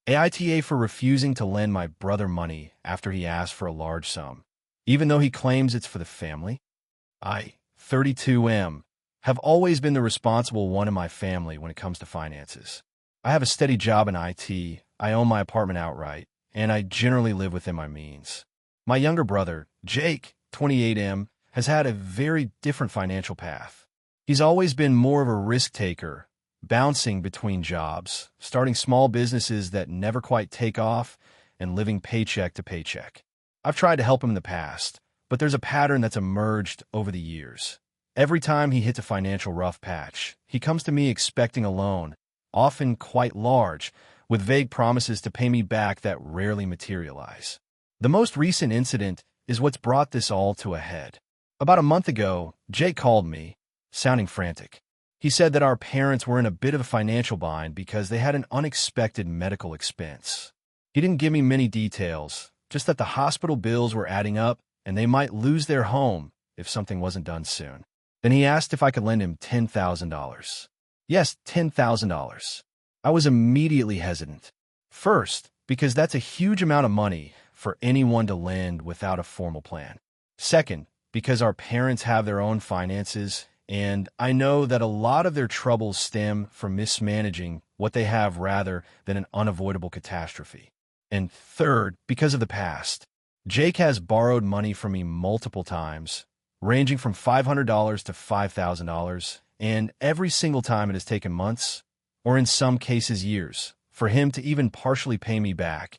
AITA for refusing to lend my brother money after he asked for a large sum, even though he claims it's for the family. I, 32M, have always been the responsible one in my family when it comes to finances. I have a steady job in IT, I own my apartment outright, and I generally live within my means. My younger brother, Jake, 28M, has had a very different financial path. He's always been more of a risk taker, bouncing between jobs, starting small businesses that never quite take off, and living paycheck to paycheck. I've tried to help him in the past, but there's a pattern that's emerged over the years. Every time he hits a financial rough patch, he comes to me expecting a loan, often quite large, with vague promises to pay me back that rarely materialize. The most recent incident is what's brought this all to a head. About a month ago, Jake called me, sounding frantic. He said that our parents were in a bit of a financial bind because they had an unexpected medical expense. He didn't give me many details, just that the hospital bills were adding up and they might lose their home if something wasn't done soon. Then he asked if I could lend him $10,000. Yes, $10,000. I was immediately hesitant. First, because that's a huge amount of money for anyone to lend without a formal plan. Second, because our parents have their own finances, and I know that a lot of their troubles stem from mismanaging what they have rather than an unavoidable catastrophe. And third, because of the past. Jake has borrowed money from me multiple times, ranging from $500 to $5,000, and every single time it has taken months, or in some cases years, for him to even partially pay me back,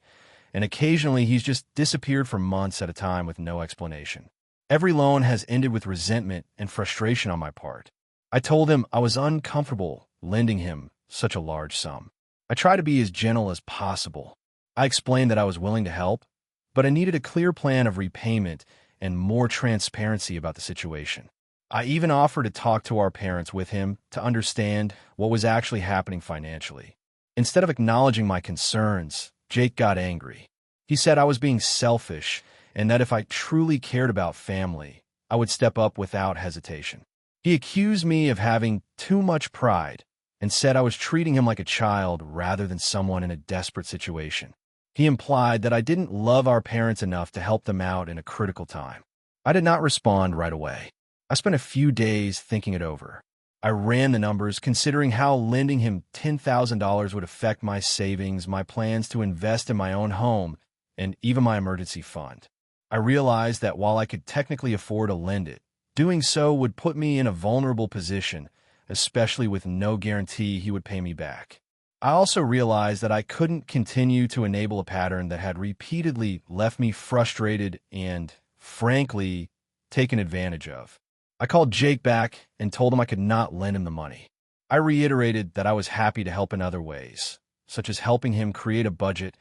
and occasionally he's just disappeared for months at a time with no explanation. Every loan has ended with resentment and frustration on my part. I told him I was uncomfortable lending him such a large sum. I tried to be as gentle as possible. I explained that I was willing to help, but I needed a clear plan of repayment and more transparency about the situation. I even offered to talk to our parents with him to understand what was actually happening financially. Instead of acknowledging my concerns, Jake got angry. He said I was being selfish and that if I truly cared about family, I would step up without hesitation. He accused me of having too much pride and said I was treating him like a child rather than someone in a desperate situation. He implied that I didn't love our parents enough to help them out in a critical time. I did not respond right away. I spent a few days thinking it over. I ran the numbers, considering how lending him $10,000 would affect my savings, my plans to invest in my own home, and even my emergency fund. I realized that while I could technically afford to lend it, doing so would put me in a vulnerable position, especially with no guarantee he would pay me back. I also realized that I couldn't continue to enable a pattern that had repeatedly left me frustrated and, frankly, taken advantage of. I called Jake back and told him I could not lend him the money. I reiterated that I was happy to help in other ways, such as helping him create a budget,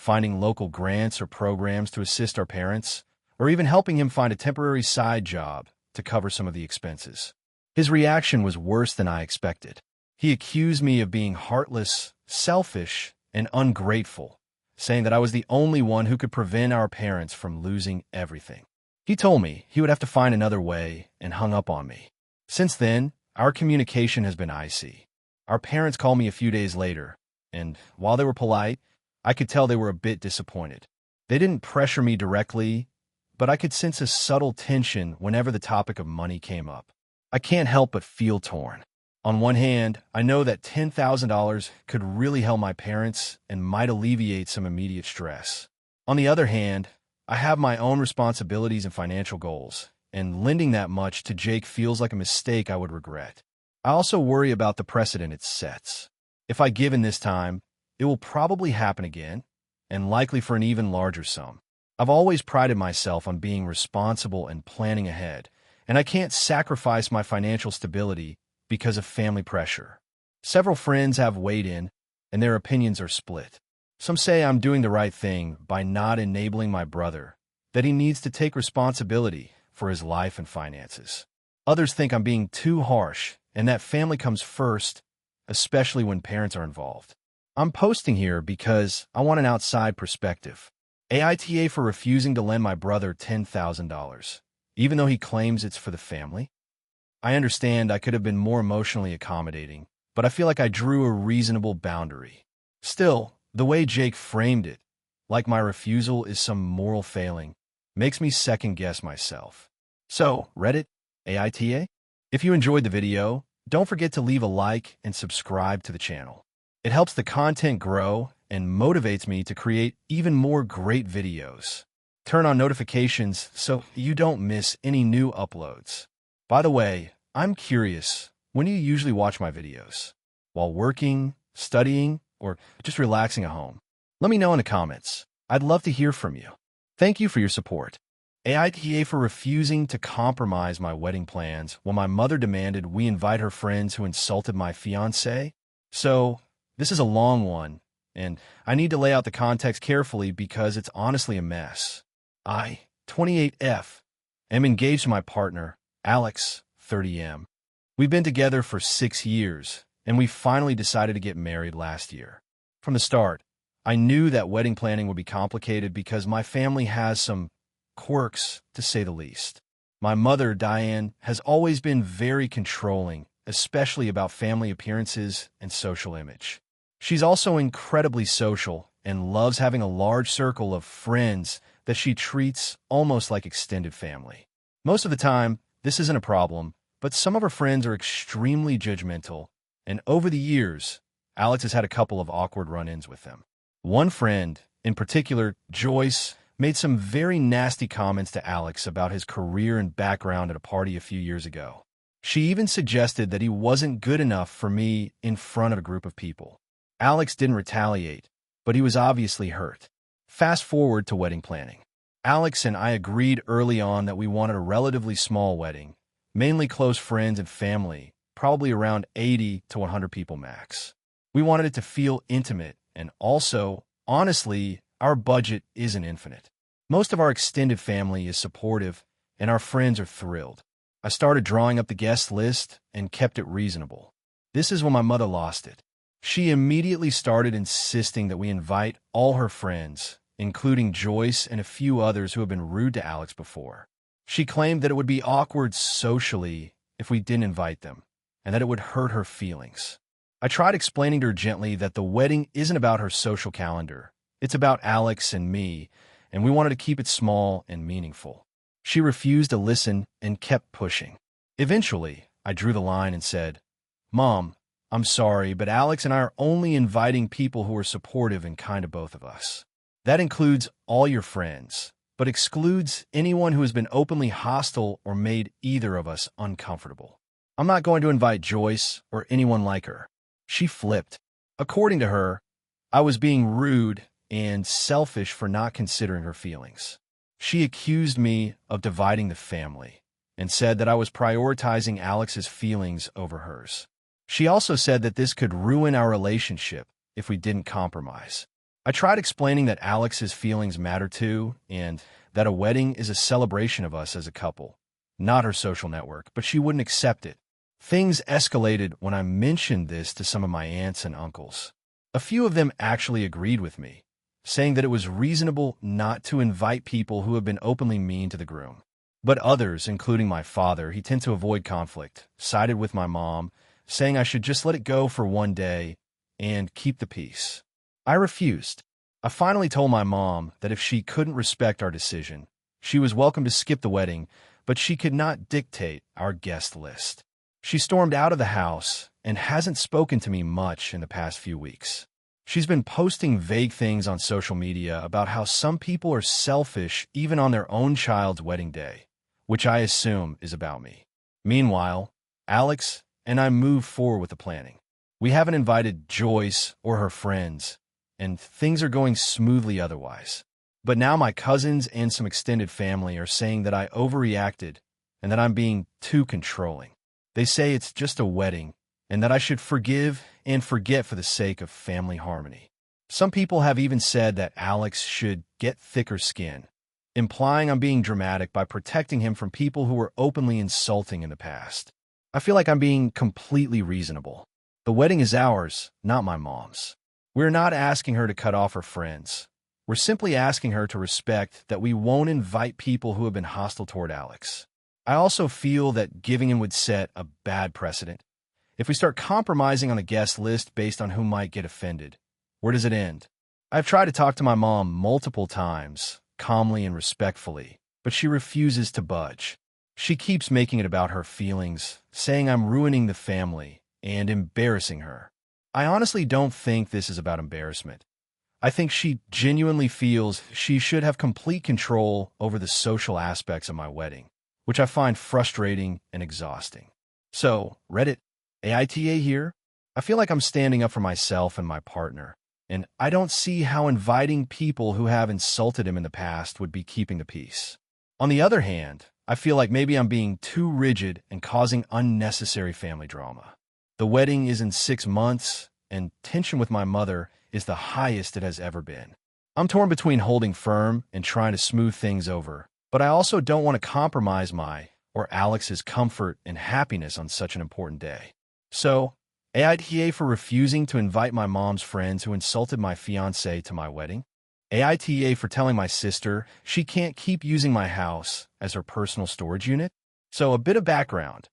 finding local grants or programs to assist our parents, or even helping him find a temporary side job to cover some of the expenses. His reaction was worse than I expected. He accused me of being heartless, selfish, and ungrateful, saying that I was the only one who could prevent our parents from losing everything. He told me he would have to find another way and hung up on me. Since then, our communication has been icy. Our parents called me a few days later, and while they were polite, I could tell they were a bit disappointed. They didn't pressure me directly, but I could sense a subtle tension whenever the topic of money came up. I can't help but feel torn. On one hand, I know that $10,000 could really help my parents and might alleviate some immediate stress. On the other hand, I have my own responsibilities and financial goals, and lending that much to Jake feels like a mistake I would regret. I also worry about the precedent it sets. If I give in this time, it will probably happen again, and likely for an even larger sum. I've always prided myself on being responsible and planning ahead, and I can't sacrifice my financial stability because of family pressure. Several friends have weighed in, and their opinions are split. Some say I'm doing the right thing by not enabling my brother, that he needs to take responsibility for his life and finances. Others think I'm being too harsh, and that family comes first, especially when parents are involved. I'm posting here because I want an outside perspective. AITA for refusing to lend my brother $10,000, even though he claims it's for the family. I understand I could have been more emotionally accommodating, but I feel like I drew a reasonable boundary. Still, The way Jake framed it, like my refusal is some moral failing, makes me second-guess myself. So, Reddit, AITA? If you enjoyed the video, don't forget to leave a like and subscribe to the channel. It helps the content grow and motivates me to create even more great videos. Turn on notifications so you don't miss any new uploads. By the way, I'm curious, when do you usually watch my videos? While working, studying, or just relaxing at home? Let me know in the comments. I'd love to hear from you. Thank you for your support. AITA for refusing to compromise my wedding plans when my mother demanded we invite her friends who insulted my fiancé. So, this is a long one, and I need to lay out the context carefully because it's honestly a mess. I, 28F, am engaged to my partner, Alex, 30M. We've been together for 6 years, and we finally decided to get married last year. From the start, I knew that wedding planning would be complicated because my family has some quirks, to say the least. My mother, Diane, has always been very controlling, especially about family appearances and social image. She's also incredibly social and loves having a large circle of friends that she treats almost like extended family. Most of the time, this isn't a problem, but some of her friends are extremely judgmental, and over the years, Alex has had a couple of awkward run-ins with them. One friend, in particular, Joyce, made some very nasty comments to Alex about his career and background at a party a few years ago. She even suggested that he wasn't good enough for me in front of a group of people. Alex didn't retaliate, but he was obviously hurt. Fast forward to wedding planning. Alex and I agreed early on that we wanted a relatively small wedding, mainly close friends and family, probably around 80 to 100 people max. We wanted it to feel intimate, and also, honestly, our budget isn't infinite. Most of our extended family is supportive, and our friends are thrilled. I started drawing up the guest list and kept it reasonable. This is when my mother lost it. She immediately started insisting that we invite all her friends, including Joyce and a few others who have been rude to Alex before. She claimed that it would be awkward socially if we didn't invite them, and that it would hurt her feelings. I tried explaining to her gently that the wedding isn't about her social calendar. It's about Alex and me, and we wanted to keep it small and meaningful. She refused to listen and kept pushing. Eventually, I drew the line and said, "Mom, I'm sorry, but Alex and I are only inviting people who are supportive and kind to both of us. That includes all your friends, but excludes anyone who has been openly hostile or made either of us uncomfortable. I'm not going to invite Joyce or anyone like her." She flipped. According to her, I was being rude and selfish for not considering her feelings. She accused me of dividing the family and said that I was prioritizing Alex's feelings over hers. She also said that this could ruin our relationship if we didn't compromise. I tried explaining that Alex's feelings matter too, and that a wedding is a celebration of us as a couple, not her social network, but she wouldn't accept it. Things escalated when I mentioned this to some of my aunts and uncles. A few of them actually agreed with me, saying that it was reasonable not to invite people who have been openly mean to the groom. But others, including my father, he tended to avoid conflict, sided with my mom, saying I should just let it go for one day and keep the peace. I refused. I finally told my mom that if she couldn't respect our decision, she was welcome to skip the wedding, but she could not dictate our guest list. She stormed out of the house and hasn't spoken to me much in the past few weeks. She's been posting vague things on social media about how some people are selfish even on their own child's wedding day, which I assume is about me. Meanwhile, Alex and I move forward with the planning. We haven't invited Joyce or her friends, and things are going smoothly otherwise. But now my cousins and some extended family are saying that I overreacted and that I'm being too controlling. They say it's just a wedding and that I should forgive and forget for the sake of family harmony. Some people have even said that Alex should get thicker skin, implying I'm being dramatic by protecting him from people who were openly insulting in the past. I feel like I'm being completely reasonable. The wedding is ours, not my mom's. We're not asking her to cut off her friends. We're simply asking her to respect that we won't invite people who have been hostile toward Alex. I also feel that giving in would set a bad precedent. If we start compromising on the guest list based on who might get offended, where does it end? I've tried to talk to my mom multiple times, calmly and respectfully, but she refuses to budge. She keeps making it about her feelings, saying I'm ruining the family and embarrassing her. I honestly don't think this is about embarrassment. I think she genuinely feels she should have complete control over the social aspects of my wedding, which I find frustrating and exhausting. So, Reddit, AITA here. I feel like I'm standing up for myself and my partner, and I don't see how inviting people who have insulted him in the past would be keeping the peace. On the other hand, I feel like maybe I'm being too rigid and causing unnecessary family drama. The wedding is in 6 months, and tension with my mother is the highest it has ever been. I'm torn between holding firm and trying to smooth things over, but I also don't want to compromise my or Alex's comfort and happiness on such an important day. So, AITA for refusing to invite my mom's friends who insulted my fiancé to my wedding. AITA for telling my sister she can't keep using my house as her personal storage unit. So a bit of background.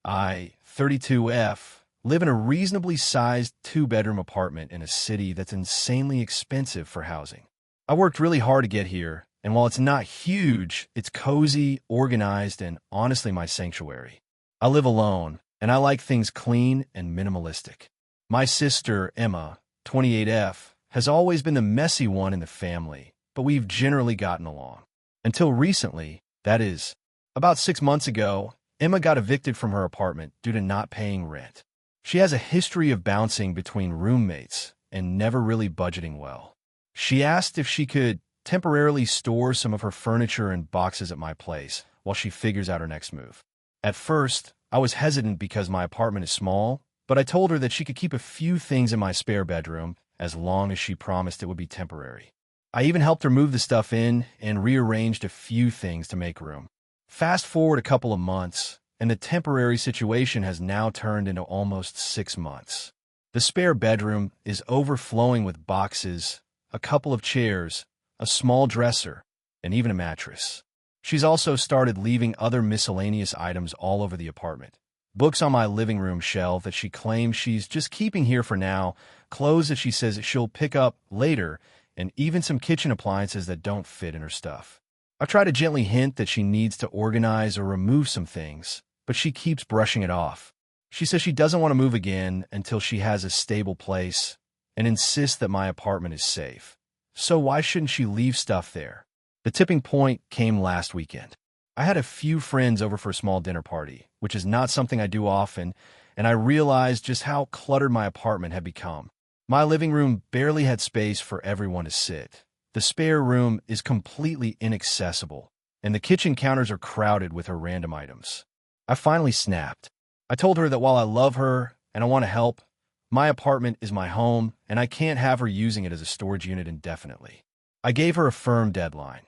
I, 32F, live in a reasonably sized 2-bedroom apartment in a city that's insanely expensive for housing. I worked really hard to get here, and while it's not huge, it's cozy, organized, and honestly my sanctuary. I live alone, and I like things clean and minimalistic. My sister, Emma, 28F, has always been the messy one in the family, but we've generally gotten along. Until recently, that is, about 6 months ago, Emma got evicted from her apartment due to not paying rent. She has a history of bouncing between roommates and never really budgeting well. She asked if she could temporarily store some of her furniture and boxes at my place while she figures out her next move. At first, I was hesitant because my apartment is small, but I told her that she could keep a few things in my spare bedroom as long as she promised it would be temporary. I even helped her move the stuff in and rearranged a few things to make room. Fast forward a couple of months, and the temporary situation has now turned into almost 6 months. The spare bedroom is overflowing with boxes, a couple of chairs, a small dresser, and even a mattress. She's also started leaving other miscellaneous items all over the apartment. Books on my living room shelf that she claims she's just keeping here for now, clothes that she says she'll pick up later, and even some kitchen appliances that don't fit in her stuff. I try to gently hint that she needs to organize or remove some things, but she keeps brushing it off. She says she doesn't want to move again until she has a stable place and insists that my apartment is safe. So why shouldn't she leave stuff there? The tipping point came last weekend. I had a few friends over for a small dinner party, which is not something I do often, and I realized just how cluttered my apartment had become. My living room barely had space for everyone to sit. The spare room is completely inaccessible, and the kitchen counters are crowded with her random items. I finally snapped. I told her that while I love her and I want to help, my apartment is my home, and I can't have her using it as a storage unit indefinitely. I gave her a firm deadline.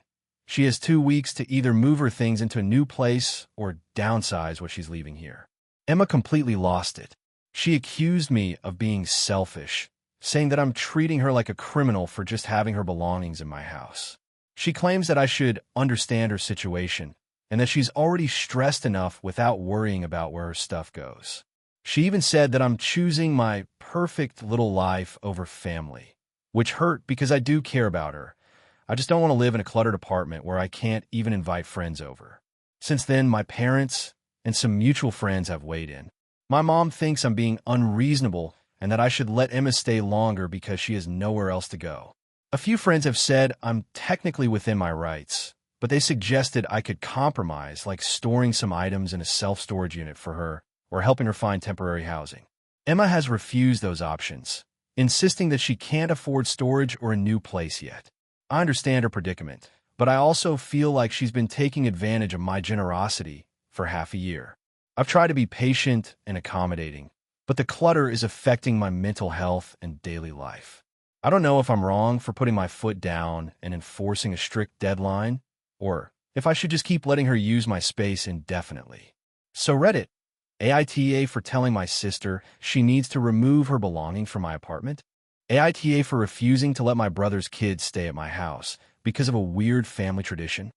She has 2 weeks to either move her things into a new place or downsize what she's leaving here. Emma completely lost it. She accused me of being selfish, saying that I'm treating her like a criminal for just having her belongings in my house. She claims that I should understand her situation and that she's already stressed enough without worrying about where her stuff goes. She even said that I'm choosing my perfect little life over family, which hurt because I do care about her. I just don't want to live in a cluttered apartment where I can't even invite friends over. Since then, my parents and some mutual friends have weighed in. My mom thinks I'm being unreasonable and that I should let Emma stay longer because she has nowhere else to go. A few friends have said I'm technically within my rights, but they suggested I could compromise, like storing some items in a self-storage unit for her or helping her find temporary housing. Emma has refused those options, insisting that she can't afford storage or a new place yet. I understand her predicament, but I also feel like she's been taking advantage of my generosity for half a year. I've tried to be patient and accommodating, but the clutter is affecting my mental health and daily life. I don't know if I'm wrong for putting my foot down and enforcing a strict deadline, or if I should just keep letting her use my space indefinitely. So Reddit, AITA for telling my sister she needs to remove her belongings from my apartment. AITA for refusing to let my brother's kids stay at my house because of a weird family tradition.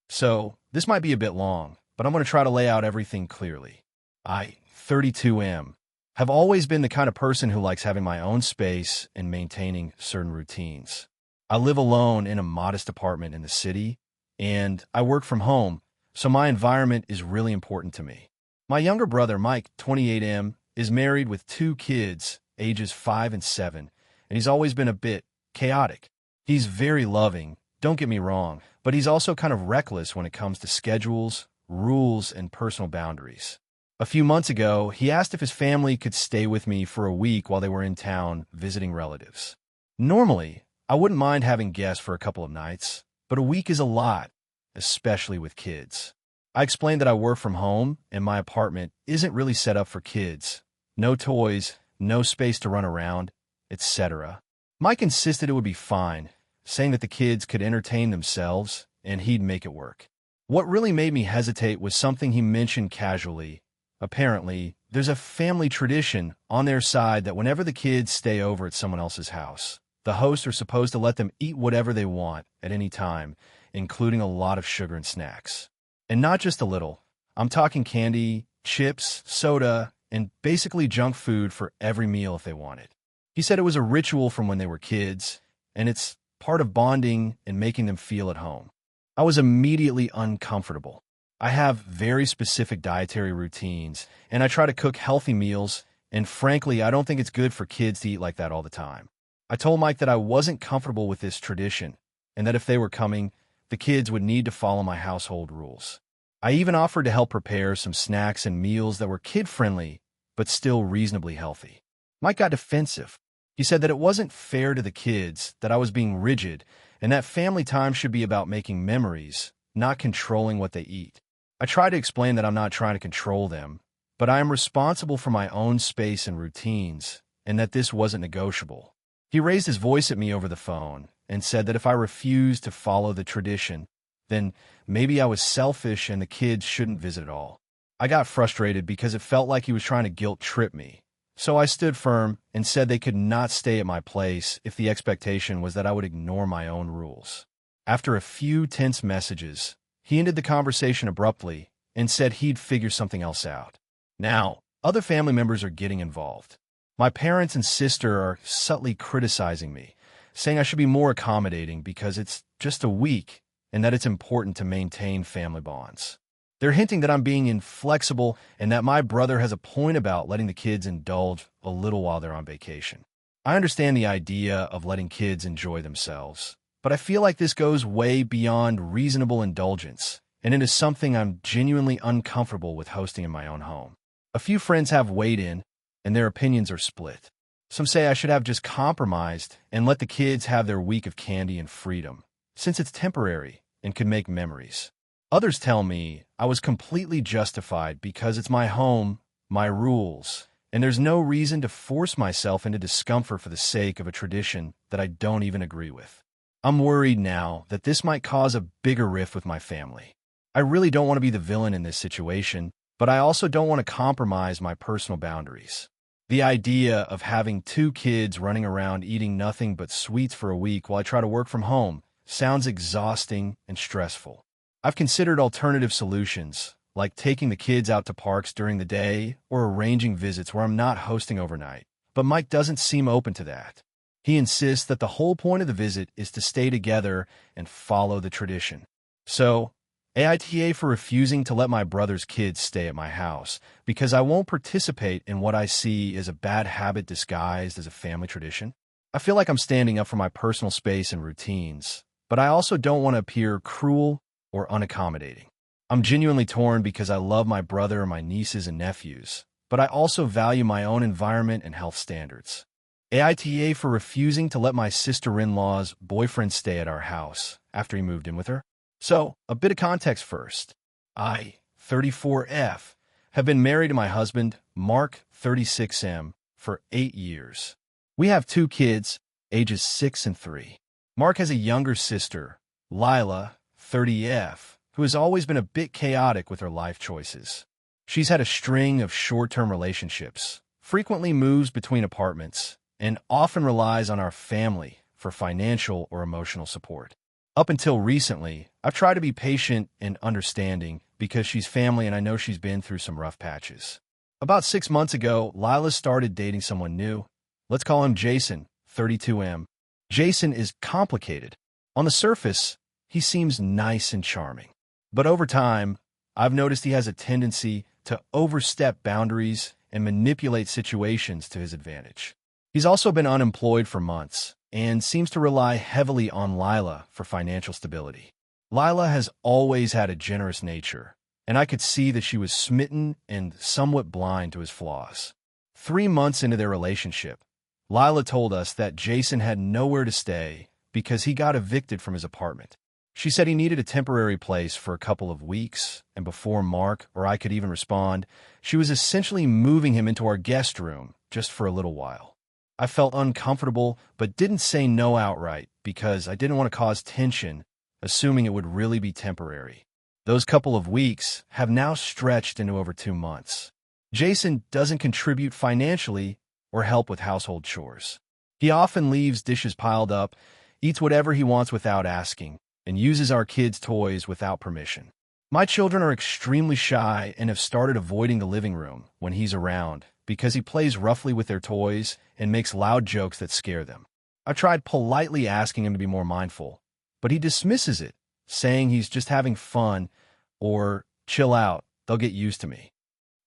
So, this might be a bit long, but I'm going to try to lay out everything clearly. I, 32M, have always been the kind of person who likes having my own space and maintaining certain routines. I live alone in a modest apartment in the city, and I work from home, so my environment is really important to me. My younger brother, Mike, 28M, is married with 2 kids, ages 5 and 7, and he's always been a bit chaotic. He's very loving, don't get me wrong, but he's also kind of reckless when it comes to schedules, rules, and personal boundaries. A few months ago, he asked if his family could stay with me for a week while they were in town visiting relatives. Normally, I wouldn't mind having guests for a couple of nights, but a week is a lot, especially with kids. I explained that I work from home and my apartment isn't really set up for kids. No toys, no space to run around, etc. Mike insisted it would be fine, saying that the kids could entertain themselves and he'd make it work. What really made me hesitate was something he mentioned casually. Apparently, there's a family tradition on their side that whenever the kids stay over at someone else's house, the hosts are supposed to let them eat whatever they want at any time, including a lot of sugar and snacks. And not just a little. I'm talking candy, chips, soda, and basically junk food for every meal if they want it. He said it was a ritual from when they were kids, and it's part of bonding and making them feel at home. I was immediately uncomfortable. I have very specific dietary routines, and I try to cook healthy meals, and frankly, I don't think it's good for kids to eat like that all the time. I told Mike that I wasn't comfortable with this tradition, and that if they were coming, the kids would need to follow my household rules. I even offered to help prepare some snacks and meals that were kid-friendly, but still reasonably healthy. Mike got defensive. He said that it wasn't fair to the kids, that I was being rigid, and that family time should be about making memories, not controlling what they eat. I tried to explain that I'm not trying to control them, but I am responsible for my own space and routines, and that this wasn't negotiable. He raised his voice at me over the phone and said that if I refused to follow the tradition, then maybe I was selfish and the kids shouldn't visit at all. I got frustrated because it felt like he was trying to guilt-trip me. So I stood firm and said they could not stay at my place if the expectation was that I would ignore my own rules. After a few tense messages, he ended the conversation abruptly and said he'd figure something else out. Now, other family members are getting involved. My parents and sister are subtly criticizing me, saying I should be more accommodating because it's just a week and that it's important to maintain family bonds. They're hinting that I'm being inflexible and that my brother has a point about letting the kids indulge a little while they're on vacation. I understand the idea of letting kids enjoy themselves, but I feel like this goes way beyond reasonable indulgence, and it is something I'm genuinely uncomfortable with hosting in my own home. A few friends have weighed in, and their opinions are split. Some say I should have just compromised and let the kids have their week of candy and freedom, since it's temporary and could make memories. Others tell me I was completely justified because it's my home, my rules, and there's no reason to force myself into discomfort for the sake of a tradition that I don't even agree with. I'm worried now that this might cause a bigger rift with my family. I really don't want to be the villain in this situation, but I also don't want to compromise my personal boundaries. The idea of having 2 kids running around eating nothing but sweets for a week while I try to work from home sounds exhausting and stressful. I've considered alternative solutions, like taking the kids out to parks during the day or arranging visits where I'm not hosting overnight, but Mike doesn't seem open to that. He insists that the whole point of the visit is to stay together and follow the tradition. So, AITA for refusing to let my brother's kids stay at my house because I won't participate in what I see as a bad habit disguised as a family tradition. I feel like I'm standing up for my personal space and routines, but I also don't want to appear cruel or unaccommodating. I'm genuinely torn because I love my brother and my nieces and nephews, but I also value my own environment and health standards. AITA for refusing to let my sister-in-law's boyfriend stay at our house after he moved in with her. So, a bit of context first. I, 34F, have been married to my husband, Mark, 36M, for 8 years. We have 2 kids, ages 6 and 3. Mark has a younger sister, Lila, 30F, who has always been a bit chaotic with her life choices. She's had a string of short-term relationships, frequently moves between apartments, and often relies on our family for financial or emotional support. Up until recently, I've tried to be patient and understanding because she's family and I know she's been through some rough patches. About 6 months ago, Lila started dating someone new. Let's call him Jason, 32M. Jason is complicated. On the surface, he seems nice and charming. But over time, I've noticed he has a tendency to overstep boundaries and manipulate situations to his advantage. He's also been unemployed for months and seems to rely heavily on Lila for financial stability. Lila has always had a generous nature, and I could see that she was smitten and somewhat blind to his flaws. 3 months into their relationship, Lila told us that Jason had nowhere to stay because he got evicted from his apartment. She said he needed a temporary place for a couple of weeks, and before Mark or I could even respond, she was essentially moving him into our guest room just for a little while. I felt uncomfortable, but didn't say no outright because I didn't want to cause tension, assuming it would really be temporary. Those couple of weeks have now stretched into over 2 months. Jason doesn't contribute financially or help with household chores. He often leaves dishes piled up, eats whatever he wants without asking, and uses our kids' toys without permission. My children are extremely shy and have started avoiding the living room when he's around because he plays roughly with their toys and makes loud jokes that scare them. I've tried politely asking him to be more mindful, but he dismisses it, saying he's just having fun or chill out, they'll get used to me.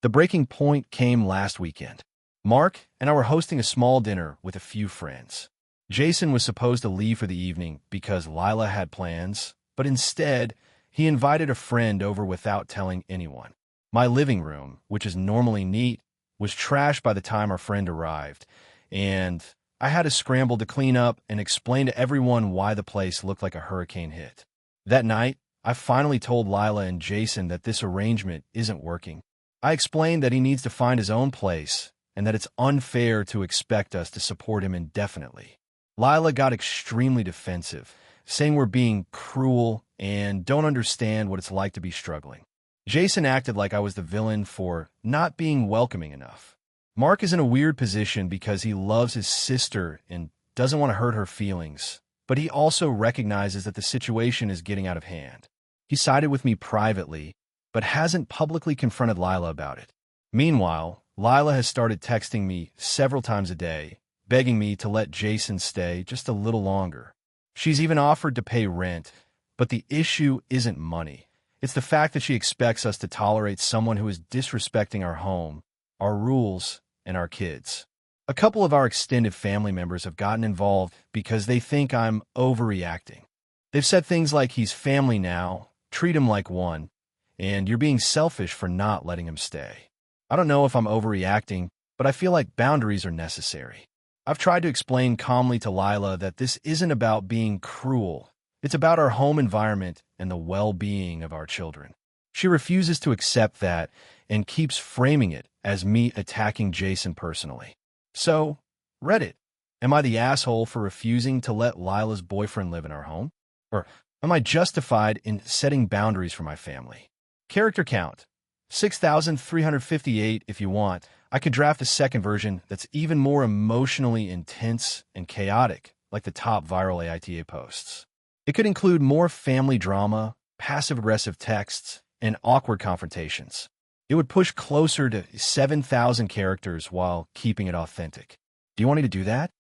The breaking point came last weekend. Mark and I were hosting a small dinner with a few friends. Jason was supposed to leave for the evening because Lila had plans, but instead, he invited a friend over without telling anyone. My living room, which is normally neat, was trashed by the time our friend arrived, and I had to scramble to clean up and explain to everyone why the place looked like a hurricane hit. That night, I finally told Lila and Jason that this arrangement isn't working. I explained that he needs to find his own place and that it's unfair to expect us to support him indefinitely. Lila got extremely defensive, saying we're being cruel and don't understand what it's like to be struggling. Jason acted like I was the villain for not being welcoming enough. Mark is in a weird position because he loves his sister and doesn't want to hurt her feelings, but he also recognizes that the situation is getting out of hand. He sided with me privately, but hasn't publicly confronted Lila about it. Meanwhile, Lila has started texting me several times a day, begging me to let Jason stay just a little longer. She's even offered to pay rent, but the issue isn't money. It's the fact that she expects us to tolerate someone who is disrespecting our home, our rules, and our kids. A couple of our extended family members have gotten involved because they think I'm overreacting. They've said things like he's family now, treat him like one, and you're being selfish for not letting him stay. I don't know if I'm overreacting, but I feel like boundaries are necessary. I've tried to explain calmly to Lila that this isn't about being cruel. It's about our home environment and the well-being of our children. She refuses to accept that and keeps framing it as me attacking Jason personally. So, Reddit, am I the asshole for refusing to let Lila's boyfriend live in our home? Or am I justified in setting boundaries for my family? Character count, 6,358 if you want. I could draft a second version that's even more emotionally intense and chaotic, like the top viral AITA posts. It could include more family drama, passive-aggressive texts, and awkward confrontations. It would push closer to 7,000 characters while keeping it authentic. Do you want me to do that?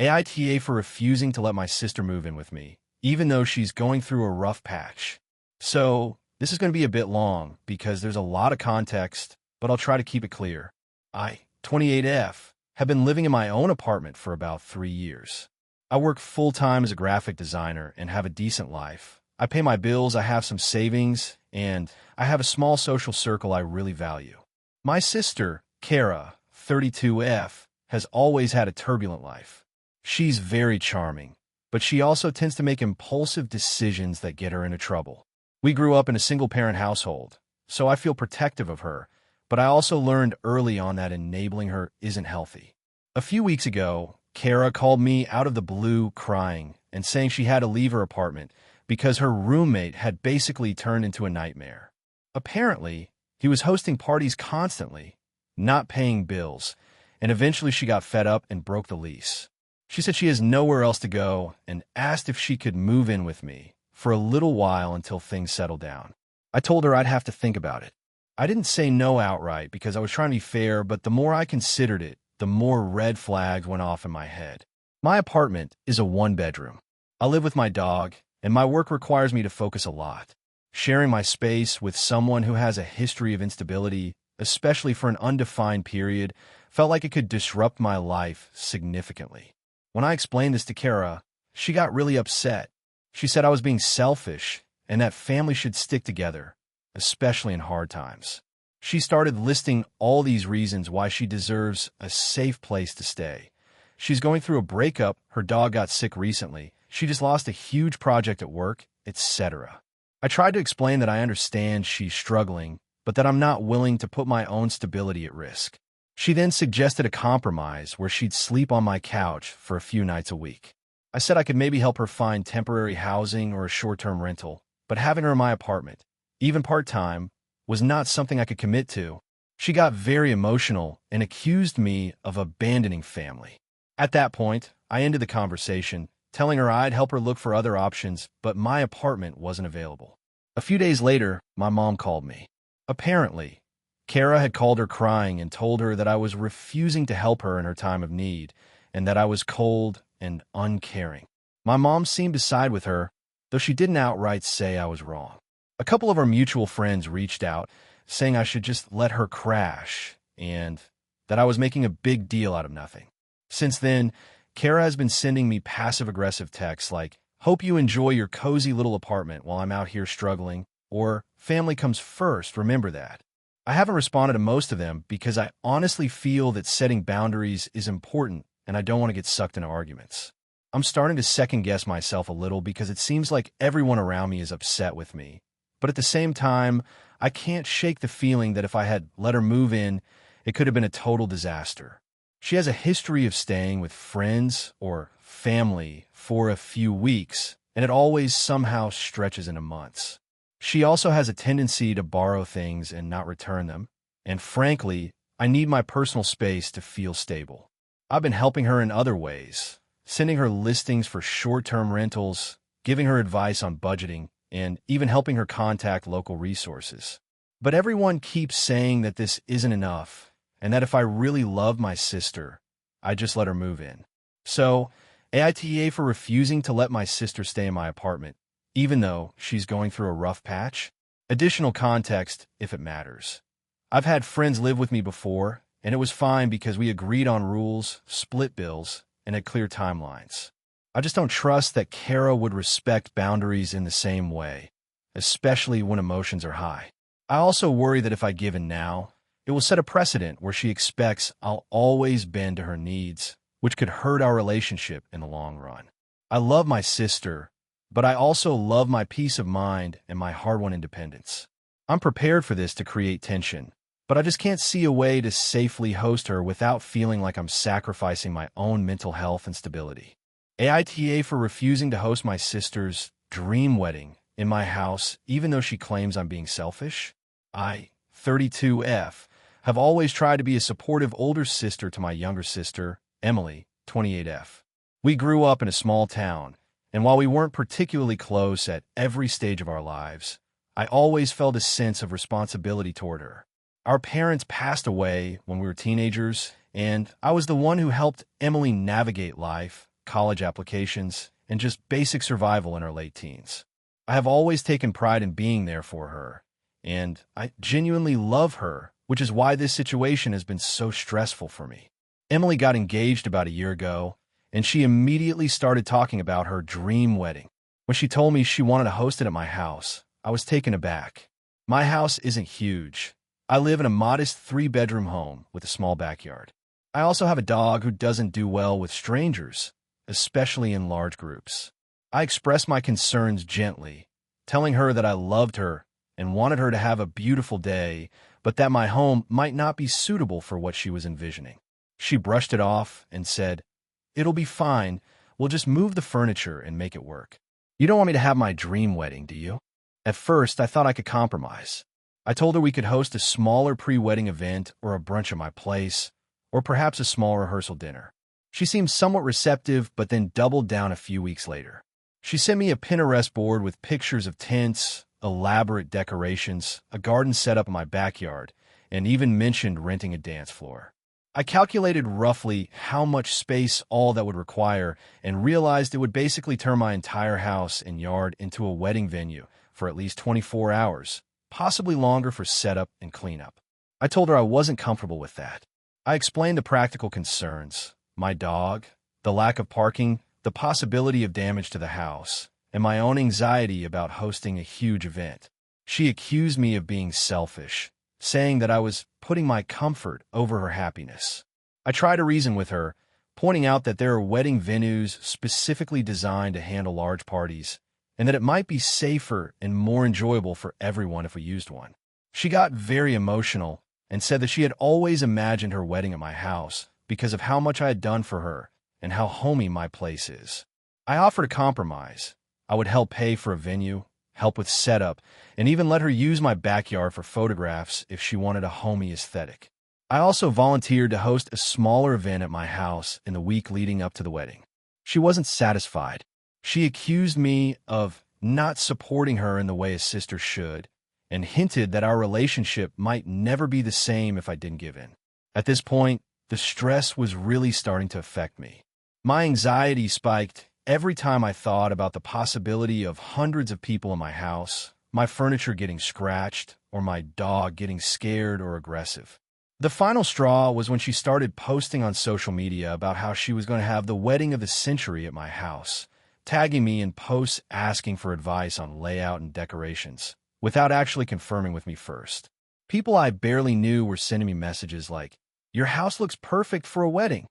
AITA for refusing to let my sister move in with me, even though she's going through a rough patch. So, this is going to be a bit long because there's a lot of context, but I'll try to keep it clear. I, 28F, have been living in my own apartment for about 3 years. I work full-time as a graphic designer and have a decent life. I pay my bills, I have some savings, and I have a small social circle I really value. My sister, Kara, 32F, has always had a turbulent life. She's very charming, but she also tends to make impulsive decisions that get her into trouble. We grew up in a single-parent household, so I feel protective of her, but I also learned early on that enabling her isn't healthy. A few weeks ago, Kara called me out of the blue crying and saying she had to leave her apartment because her roommate had basically turned into a nightmare. Apparently, he was hosting parties constantly, not paying bills, and eventually she got fed up and broke the lease. She said she has nowhere else to go and asked if she could move in with me for a little while until things settle down. I told her I'd have to think about it. I didn't say no outright because I was trying to be fair, but the more I considered it, the more red flags went off in my head. My apartment is a one-bedroom. I live with my dog, and my work requires me to focus a lot. Sharing my space with someone who has a history of instability, especially for an undefined period, felt like it could disrupt my life significantly. When I explained this to Kara, she got really upset. She said I was being selfish and that family should stick together, especially in hard times. She started listing all these reasons why she deserves a safe place to stay. She's going through a breakup, her dog got sick recently, she just lost a huge project at work, etc. I tried to explain that I understand she's struggling, but that I'm not willing to put my own stability at risk. She then suggested a compromise where she'd sleep on my couch for a few nights a week. I said I could maybe help her find temporary housing or a short-term rental, but having her in my apartment, even part-time, was not something I could commit to. She got very emotional and accused me of abandoning family. At that point, I ended the conversation, telling her I'd help her look for other options, but my apartment wasn't available. A few days later, my mom called me. Apparently, Kara had called her crying and told her that I was refusing to help her in her time of need, and that I was cold and uncaring. My mom seemed to side with her, though she didn't outright say I was wrong. A couple of our mutual friends reached out, saying I should just let her crash, and that I was making a big deal out of nothing. Since then, Kara has been sending me passive-aggressive texts like, "Hope you enjoy your cozy little apartment while I'm out here struggling," or "Family comes first, remember that." I haven't responded to most of them because I honestly feel that setting boundaries is important and I don't want to get sucked into arguments. I'm starting to second-guess myself a little because it seems like everyone around me is upset with me. But at the same time, I can't shake the feeling that if I had let her move in, it could have been a total disaster. She has a history of staying with friends or family for a few weeks, and it always somehow stretches into months. She also has a tendency to borrow things and not return them, and frankly, I need my personal space to feel stable. I've been helping her in other ways, sending her listings for short-term rentals, giving her advice on budgeting, and even helping her contact local resources. But everyone keeps saying that this isn't enough, and that if I really love my sister, I'd just let her move in. So, AITA for refusing to let my sister stay in my apartment, even though she's going through a rough patch. Additional context, if it matters. I've had friends live with me before, and it was fine because we agreed on rules, split bills, and had clear timelines. I just don't trust that Kara would respect boundaries in the same way, especially when emotions are high. I also worry that if I give in now, it will set a precedent where she expects I'll always bend to her needs, which could hurt our relationship in the long run. I love my sister, but I also love my peace of mind and my hard-won independence. I'm prepared for this to create tension, but I just can't see a way to safely host her without feeling like I'm sacrificing my own mental health and stability. AITA for refusing to host my sister's dream wedding in my house, even though she claims I'm being selfish. I, 32F, have always tried to be a supportive older sister to my younger sister, Emily, 28F. We grew up in a small town, and while we weren't particularly close at every stage of our lives, I always felt a sense of responsibility toward her. Our parents passed away when we were teenagers, and I was the one who helped Emily navigate life, college applications, and just basic survival in her late teens. I have always taken pride in being there for her, and I genuinely love her, which is why this situation has been so stressful for me. Emily got engaged about a year ago, and she immediately started talking about her dream wedding. When she told me she wanted to host it at my house, I was taken aback. My house isn't huge. I live in a modest 3-bedroom home with a small backyard. I also have a dog who doesn't do well with strangers, especially in large groups. I expressed my concerns gently, telling her that I loved her and wanted her to have a beautiful day, but that my home might not be suitable for what she was envisioning. She brushed it off and said, "It'll be fine. We'll just move the furniture and make it work." You don't want me to have my dream wedding, do you? At first, I thought I could compromise. I told her we could host a smaller pre-wedding event or a brunch at my place, or perhaps a small rehearsal dinner. She seemed somewhat receptive, but then doubled down a few weeks later. She sent me a Pinterest board with pictures of tents, elaborate decorations, a garden set up in my backyard, and even mentioned renting a dance floor. I calculated roughly how much space all that would require and realized it would basically turn my entire house and yard into a wedding venue for at least 24 hours, possibly longer for setup and cleanup. I told her I wasn't comfortable with that. I explained the practical concerns, my dog, the lack of parking, the possibility of damage to the house, and my own anxiety about hosting a huge event. She accused me of being selfish, saying that I was putting my comfort over her happiness. I tried to reason with her, pointing out that there are wedding venues specifically designed to handle large parties, and that it might be safer and more enjoyable for everyone if we used one. She got very emotional and said that she had always imagined her wedding at my house because of how much I had done for her and how homey my place is. I offered a compromise. I would help pay for a venue, help with setup, and even let her use my backyard for photographs if she wanted a homey aesthetic. I also volunteered to host a smaller event at my house in the week leading up to the wedding. She wasn't satisfied. She accused me of not supporting her in the way a sister should, and hinted that our relationship might never be the same if I didn't give in. At this point, the stress was really starting to affect me. My anxiety spiked every time I thought about the possibility of hundreds of people in my house, my furniture getting scratched, or my dog getting scared or aggressive. The final straw was when she started posting on social media about how she was going to have the wedding of the century at my house, tagging me in posts asking for advice on layout and decorations, without actually confirming with me first. People I barely knew were sending me messages like, "Your house looks perfect for a wedding."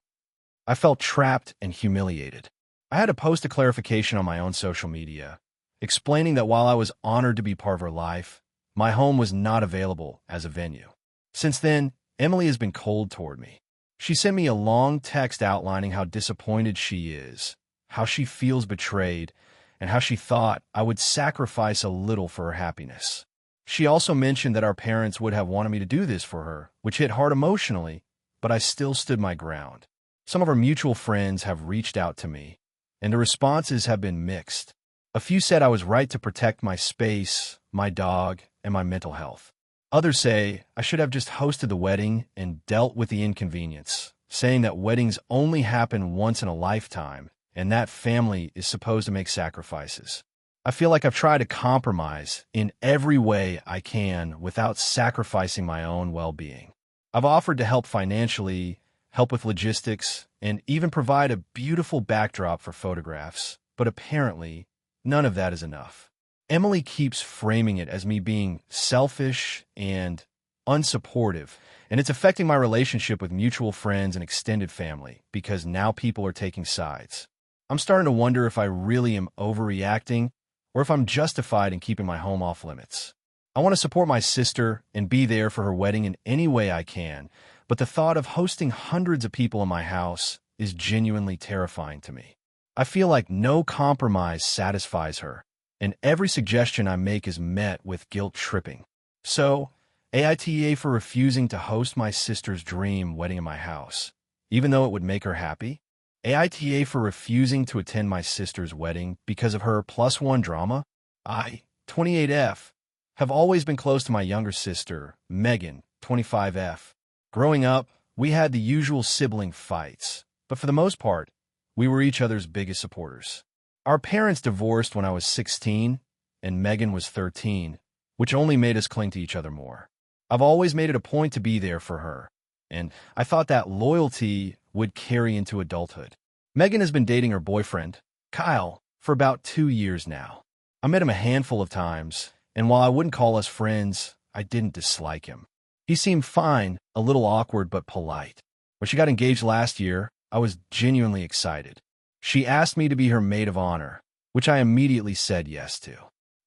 I felt trapped and humiliated. I had to post a clarification on my own social media, explaining that while I was honored to be part of her life, my home was not available as a venue. Since then, Emily has been cold toward me. She sent me a long text outlining how disappointed she is, how she feels betrayed, and how she thought I would sacrifice a little for her happiness. She also mentioned that our parents would have wanted me to do this for her, which hit hard emotionally, but I still stood my ground. Some of our mutual friends have reached out to me, and the responses have been mixed. A few said I was right to protect my space, my dog, and my mental health. Others say I should have just hosted the wedding and dealt with the inconvenience, saying that weddings only happen once in a lifetime, and that family is supposed to make sacrifices. I feel like I've tried to compromise in every way I can without sacrificing my own well-being. I've offered to help financially, help with logistics, and even provide a beautiful backdrop for photographs, but apparently, none of that is enough. Emily keeps framing it as me being selfish and unsupportive, and it's affecting my relationship with mutual friends and extended family because now people are taking sides. I'm starting to wonder if I really am overreacting or if I'm justified in keeping my home off limits. I want to support my sister and be there for her wedding in any way I can, but the thought of hosting hundreds of people in my house is genuinely terrifying to me. I feel like no compromise satisfies her, and every suggestion I make is met with guilt tripping. So, AITA for refusing to host my sister's dream wedding in my house, even though it would make her happy. AITA for refusing to attend my sister's wedding because of her +1 drama. I, 28F, have always been close to my younger sister, Megan, 25F. Growing up, we had the usual sibling fights, but for the most part, we were each other's biggest supporters. Our parents divorced when I was 16 and Megan was 13, which only made us cling to each other more. I've always made it a point to be there for her, and I thought that loyalty would carry into adulthood. Megan has been dating her boyfriend, Kyle, for about 2 years now. I met him a handful of times, and while I wouldn't call us friends, I didn't dislike him. He seemed fine, a little awkward but polite. When she got engaged last year, I was genuinely excited. She asked me to be her maid of honor, which I immediately said yes to.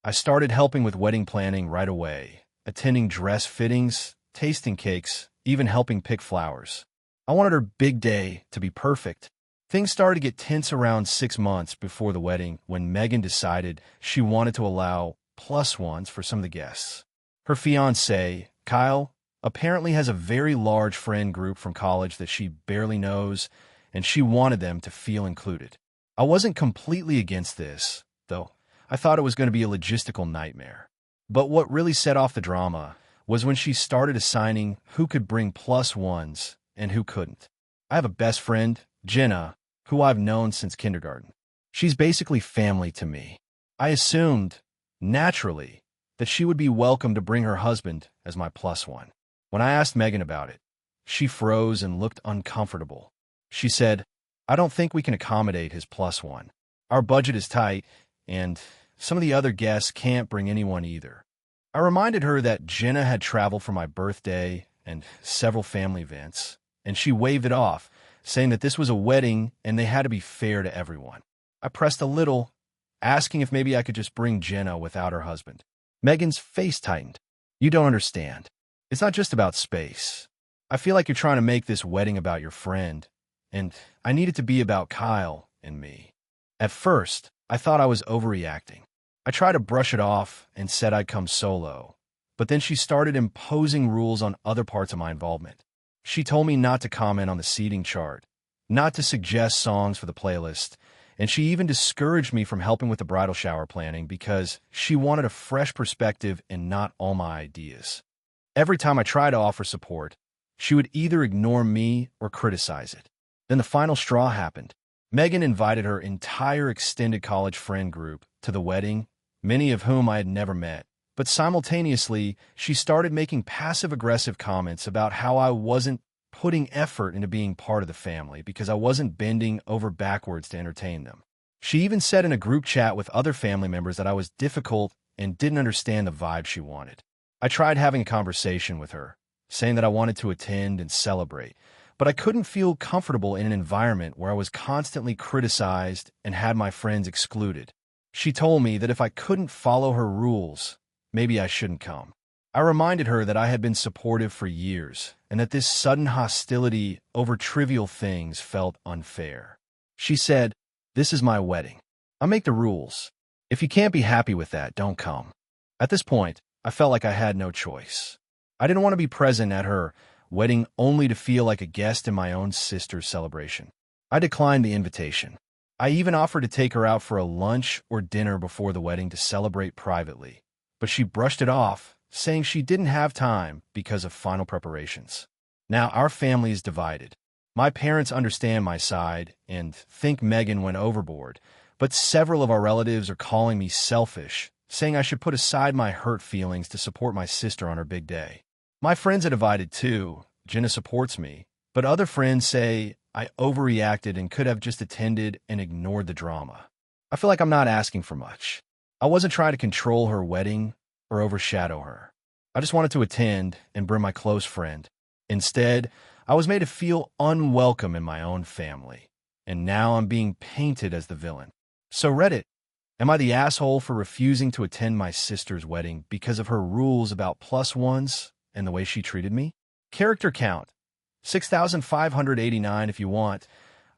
I started helping with wedding planning right away, attending dress fittings, tasting cakes, even helping pick flowers. I wanted her big day to be perfect. Things started to get tense around 6 months before the wedding when Megan decided she wanted to allow +1s for some of the guests. Her fiancé, Kyle, apparently has a very large friend group from college that she barely knows, and she wanted them to feel included. I wasn't completely against this, though I thought it was going to be a logistical nightmare. But what really set off the drama was when she started assigning who could bring plus ones and who couldn't. I have a best friend, Jenna, who I've known since kindergarten. She's basically family to me. I assumed, naturally, that she would be welcome to bring her husband as my plus one. When I asked Megan about it, she froze and looked uncomfortable. She said, "I don't think we can accommodate his plus one. Our budget is tight, and some of the other guests can't bring anyone either." I reminded her that Jenna had traveled for my birthday and several family events, and she waved it off, saying that this was a wedding and they had to be fair to everyone. I pressed a little, asking if maybe I could just bring Jenna without her husband. Megan's face tightened. "You don't understand. It's not just about space. I feel like you're trying to make this wedding about your friend, and I need it to be about Kyle and me." At first, I thought I was overreacting. I tried to brush it off and said I'd come solo, but then she started imposing rules on other parts of my involvement. She told me not to comment on the seating chart, not to suggest songs for the playlist, and she even discouraged me from helping with the bridal shower planning because she wanted a fresh perspective and not all my ideas. Every time I tried to offer support, she would either ignore me or criticize it. Then the final straw happened. Megan invited her entire extended college friend group to the wedding, many of whom I had never met. But simultaneously, she started making passive-aggressive comments about how I wasn't putting effort into being part of the family because I wasn't bending over backwards to entertain them. She even said in a group chat with other family members that I was difficult and didn't understand the vibe she wanted. I tried having a conversation with her, saying that I wanted to attend and celebrate, but I couldn't feel comfortable in an environment where I was constantly criticized and had my friends excluded. She told me that if I couldn't follow her rules, maybe I shouldn't come. I reminded her that I had been supportive for years and that this sudden hostility over trivial things felt unfair. She said, "This is my wedding. I make the rules. If you can't be happy with that, don't come." At this point, I felt like I had no choice. I didn't want to be present at her wedding only to feel like a guest in my own sister's celebration. I declined the invitation. I even offered to take her out for a lunch or dinner before the wedding to celebrate privately, but she brushed it off, saying she didn't have time because of final preparations. Now our family is divided. My parents understand my side and think Megan went overboard, but several of our relatives are calling me selfish, saying I should put aside my hurt feelings to support my sister on her big day. My friends are divided too. Jenna supports me, but other friends say I overreacted and could have just attended and ignored the drama. I feel like I'm not asking for much. I wasn't trying to control her wedding or overshadow her. I just wanted to attend and bring my close friend. Instead, I was made to feel unwelcome in my own family, and now I'm being painted as the villain. So Reddit, am I the asshole for refusing to attend my sister's wedding because of her rules about plus ones and the way she treated me? Character count, 6,589 if you want.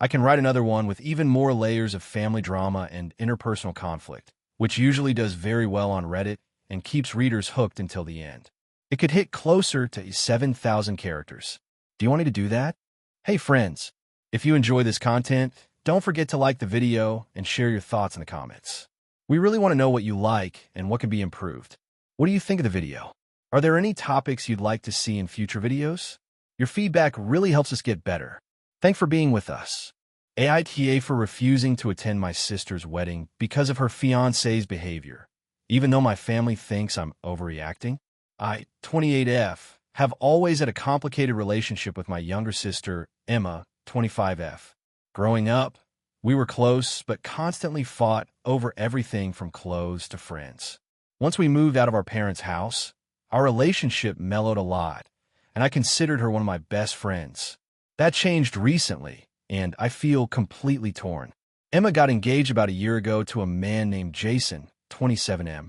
I can write another one with even more layers of family drama and interpersonal conflict, which usually does very well on Reddit and keeps readers hooked until the end. It could hit closer to 7,000 characters. Do you want me to do that? Hey friends, if you enjoy this content, don't forget to like the video and share your thoughts in the comments. We really want to know what you like and what can be improved. What do you think of the video? Are there any topics you'd like to see in future videos? Your feedback really helps us get better. Thanks for being with us. AITA for refusing to attend my sister's wedding because of her fiancé's behavior. Even though my family thinks I'm overreacting, I, 28F, have always had a complicated relationship with my younger sister, Emma, 25F. Growing up, we were close but constantly fought over everything from clothes to friends. Once we moved out of our parents' house, our relationship mellowed a lot, and I considered her one of my best friends. That changed recently, and I feel completely torn. Emma got engaged about a year ago to a man named Jason, 27M.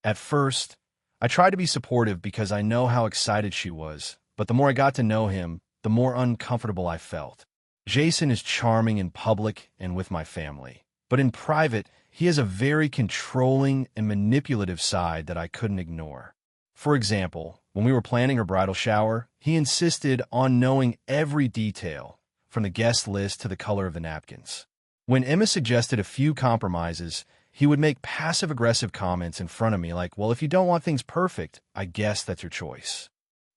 At first, I tried to be supportive because I know how excited she was, but the more I got to know him, the more uncomfortable I felt. Jason is charming in public and with my family, but in private, he has a very controlling and manipulative side that I couldn't ignore. For example, when we were planning her bridal shower, he insisted on knowing every detail, from the guest list to the color of the napkins. When Emma suggested a few compromises, He would make passive-aggressive comments in front of me like, well, if you don't want things perfect, I guess that's your choice.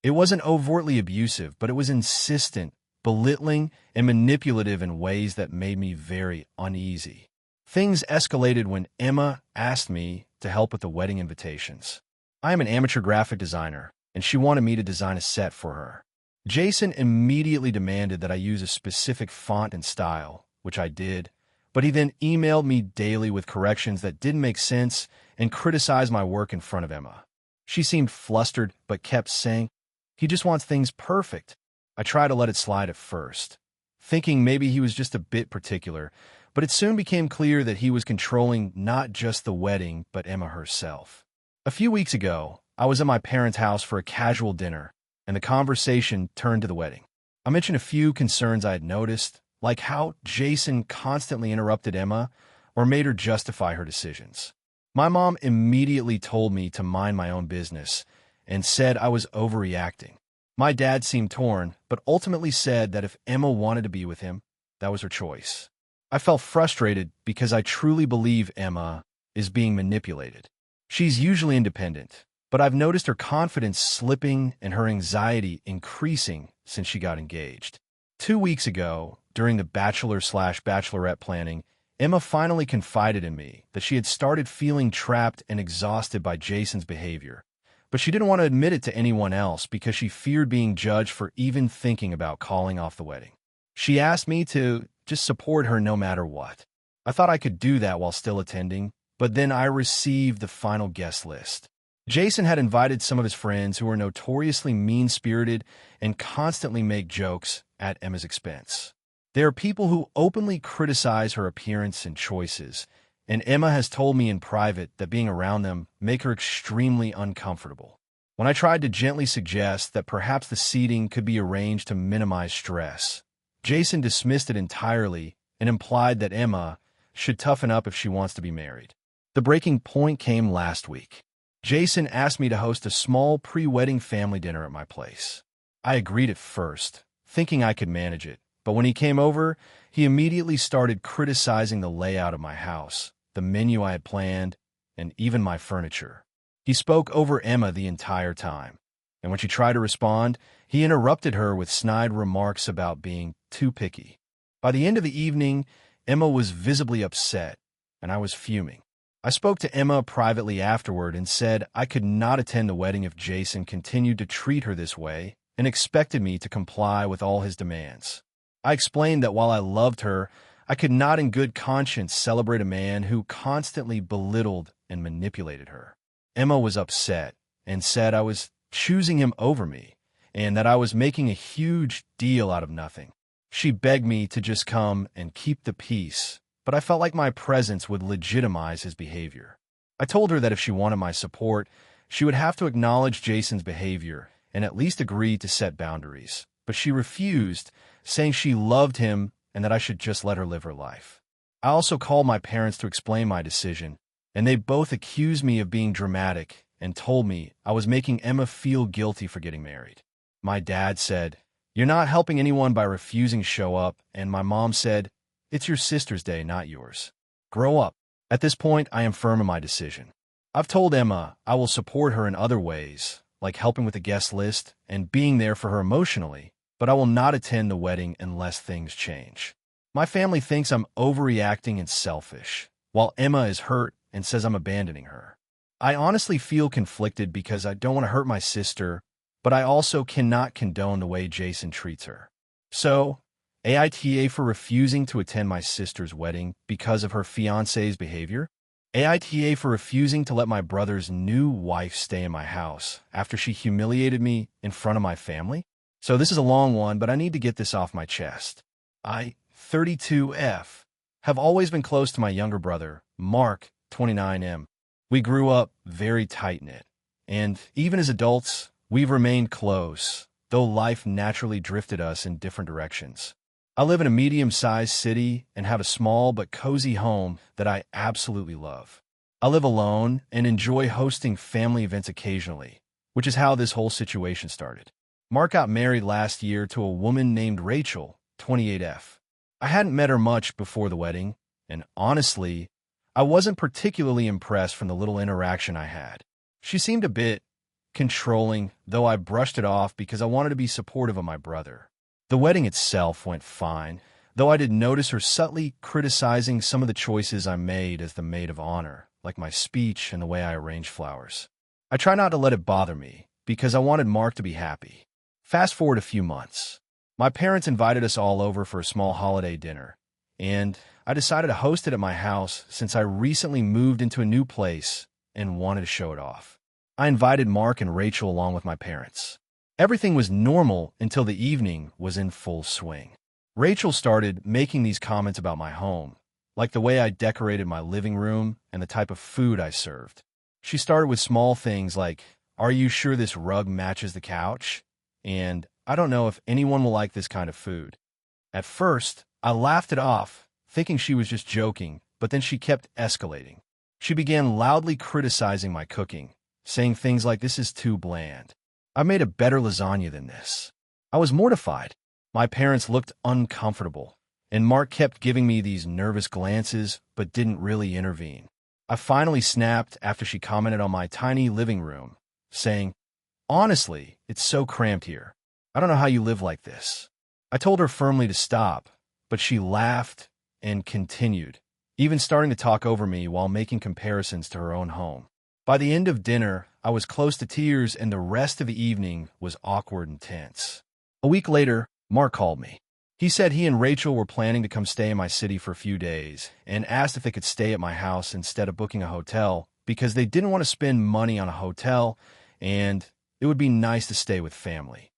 It wasn't overtly abusive, but it was insistent, belittling, and manipulative in ways that made me very uneasy. Things escalated when Emma asked me to help with the wedding invitations. I am an amateur graphic designer, and she wanted me to design a set for her. Jason immediately demanded that I use a specific font and style, which I did, but he then emailed me daily with corrections that didn't make sense and criticized my work in front of Emma. She seemed flustered, but kept saying, "He just wants things perfect." I tried to let it slide at first, thinking maybe he was just a bit particular, but it soon became clear that he was controlling not just the wedding, but Emma herself. A few weeks ago, I was at my parents' house for a casual dinner, and the conversation turned to the wedding. I mentioned a few concerns I had noticed, like how Jason constantly interrupted Emma or made her justify her decisions. My mom immediately told me to mind my own business and said I was overreacting. My dad seemed torn, but ultimately said that if Emma wanted to be with him, that was her choice. I felt frustrated because I truly believe Emma is being manipulated. She's usually independent, but I've noticed her confidence slipping and her anxiety increasing since she got engaged. 2 weeks ago, during the bachelor/bachelorette planning, Emma finally confided in me that she had started feeling trapped and exhausted by Jason's behavior, but she didn't want to admit it to anyone else because she feared being judged for even thinking about calling off the wedding. She asked me to just support her no matter what. I thought I could do that while still attending, but then I received the final guest list. Jason had invited some of his friends who were notoriously mean-spirited and constantly make jokes at Emma's expense. There are people who openly criticize her appearance and choices, and Emma has told me in private that being around them make her extremely uncomfortable. When I tried to gently suggest that perhaps the seating could be arranged to minimize stress, Jason dismissed it entirely and implied that Emma should toughen up if she wants to be married. The breaking point came last week. Jason asked me to host a small pre-wedding family dinner at my place. I agreed at first, thinking I could manage it, but when he came over, he immediately started criticizing the layout of my house, the menu I had planned, and even my furniture. He spoke over Emma the entire time, and when she tried to respond, he interrupted her with snide remarks about being too picky. By the end of the evening, Emma was visibly upset, and I was fuming. I spoke to Emma privately afterward and said I could not attend the wedding if Jason continued to treat her this way and expected me to comply with all his demands. I explained that while I loved her, I could not in good conscience celebrate a man who constantly belittled and manipulated her. Emma was upset and said I was choosing him over me and that I was making a huge deal out of nothing. She begged me to just come and keep the peace, but I felt like my presence would legitimize his behavior. I told her that if she wanted my support, she would have to acknowledge Jason's behavior and at least agree to set boundaries. But she refused, saying she loved him and that I should just let her live her life. I also called my parents to explain my decision, and they both accused me of being dramatic and told me I was making Emma feel guilty for getting married. My dad said, "You're not helping anyone by refusing to show up," and my mom said, "It's your sister's day, not yours. Grow up." At this point, I am firm in my decision. I've told Emma I will support her in other ways, like helping with the guest list and being there for her emotionally, but I will not attend the wedding unless things change. My family thinks I'm overreacting and selfish, while Emma is hurt and says I'm abandoning her. I honestly feel conflicted because I don't want to hurt my sister, but I also cannot condone the way Jason treats her. So, AITA for refusing to attend my sister's wedding because of her fiancé's behavior? AITA for refusing to let my brother's new wife stay in my house after she humiliated me in front of my family? So this is a long one, but I need to get this off my chest. I, 32F, have always been close to my younger brother, Mark, 29M. We grew up very tight-knit, and even as adults, we've remained close, though life naturally drifted us in different directions. I live in a medium-sized city and have a small but cozy home that I absolutely love. I live alone and enjoy hosting family events occasionally, which is how this whole situation started. Mark got married last year to a woman named Rachel, 28F. I hadn't met her much before the wedding, and honestly, I wasn't particularly impressed from the little interaction I had. She seemed a bit controlling, though I brushed it off because I wanted to be supportive of my brother. The wedding itself went fine, though I did notice her subtly criticizing some of the choices I made as the maid of honor, like my speech and the way I arranged flowers. I try not to let it bother me, because I wanted Mark to be happy. Fast forward a few months. My parents invited us all over for a small holiday dinner, and I decided to host it at my house since I recently moved into a new place and wanted to show it off. I invited Mark and Rachel along with my parents. Everything was normal until the evening was in full swing. Rachel started making these comments about my home, like the way I decorated my living room and the type of food I served. She started with small things like, "Are you sure this rug matches the couch?" And, "I don't know if anyone will like this kind of food." At first, I laughed it off, thinking she was just joking, but then she kept escalating. She began loudly criticizing my cooking, saying things like, "This is too bland. I made a better lasagna than this." I was mortified. My parents looked uncomfortable, and Mark kept giving me these nervous glances but didn't really intervene. I finally snapped after she commented on my tiny living room, saying, "Honestly, it's so cramped here. I don't know how you live like this." I told her firmly to stop, but she laughed and continued, even starting to talk over me while making comparisons to her own home. By the end of dinner, I was close to tears, and the rest of the evening was awkward and tense. A week later, Mark called me. He said he and Rachel were planning to come stay in my city for a few days and asked if they could stay at my house instead of booking a hotel because they didn't want to spend money on a hotel and it would be nice to stay with family.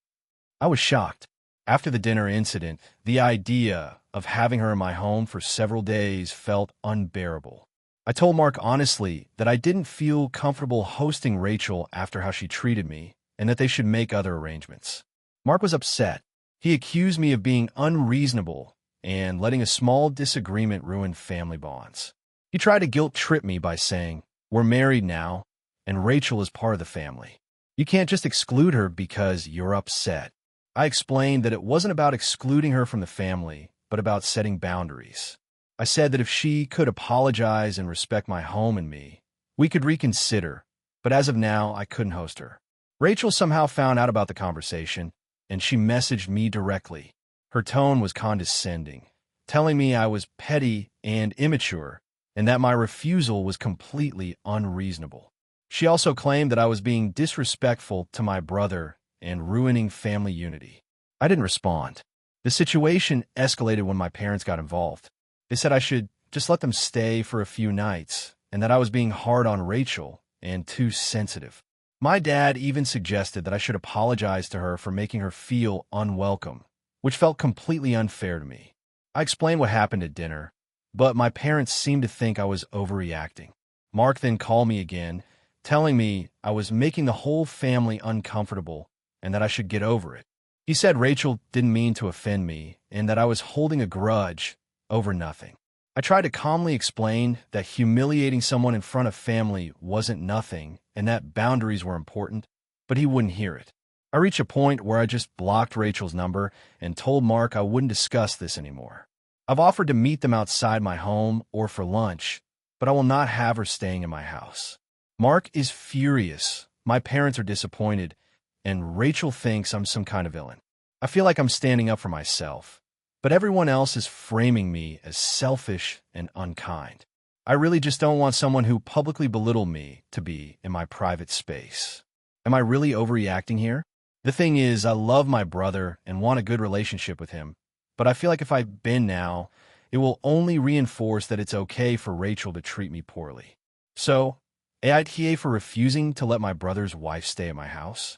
I was shocked. After the dinner incident, the idea of having her in my home for several days felt unbearable. I told Mark honestly that I didn't feel comfortable hosting Rachel after how she treated me and that they should make other arrangements. Mark was upset. He accused me of being unreasonable and letting a small disagreement ruin family bonds. He tried to guilt-trip me by saying, "We're married now, and Rachel is part of the family. You can't just exclude her because you're upset." I explained that it wasn't about excluding her from the family, but about setting boundaries. I said that if she could apologize and respect my home and me, we could reconsider, but as of now, I couldn't host her. Rachel somehow found out about the conversation, and she messaged me directly. Her tone was condescending, telling me I was petty and immature, and that my refusal was completely unreasonable. She also claimed that I was being disrespectful to my brother and ruining family unity. I didn't respond. The situation escalated when my parents got involved. They said I should just let them stay for a few nights, and that I was being hard on Rachel and too sensitive. My dad even suggested that I should apologize to her for making her feel unwelcome, which felt completely unfair to me. I explained what happened at dinner, but my parents seemed to think I was overreacting. Mark then called me again, telling me I was making the whole family uncomfortable and that I should get over it. He said Rachel didn't mean to offend me and that I was holding a grudge over nothing. I tried to calmly explain that humiliating someone in front of family wasn't nothing and that boundaries were important, but he wouldn't hear it. I reached a point where I just blocked Rachel's number and told Mark I wouldn't discuss this anymore. I've offered to meet them outside my home or for lunch, but I will not have her staying in my house. Mark is furious. My parents are disappointed, and Rachel thinks I'm some kind of villain. I feel like I'm standing up for myself, but everyone else is framing me as selfish and unkind. I really just don't want someone who publicly belittled me to be in my private space. Am I really overreacting here? The thing is, I love my brother and want a good relationship with him, but I feel like if I bend now, it will only reinforce that it's okay for Rachel to treat me poorly. So, AITA for refusing to let my brother's wife stay at my house.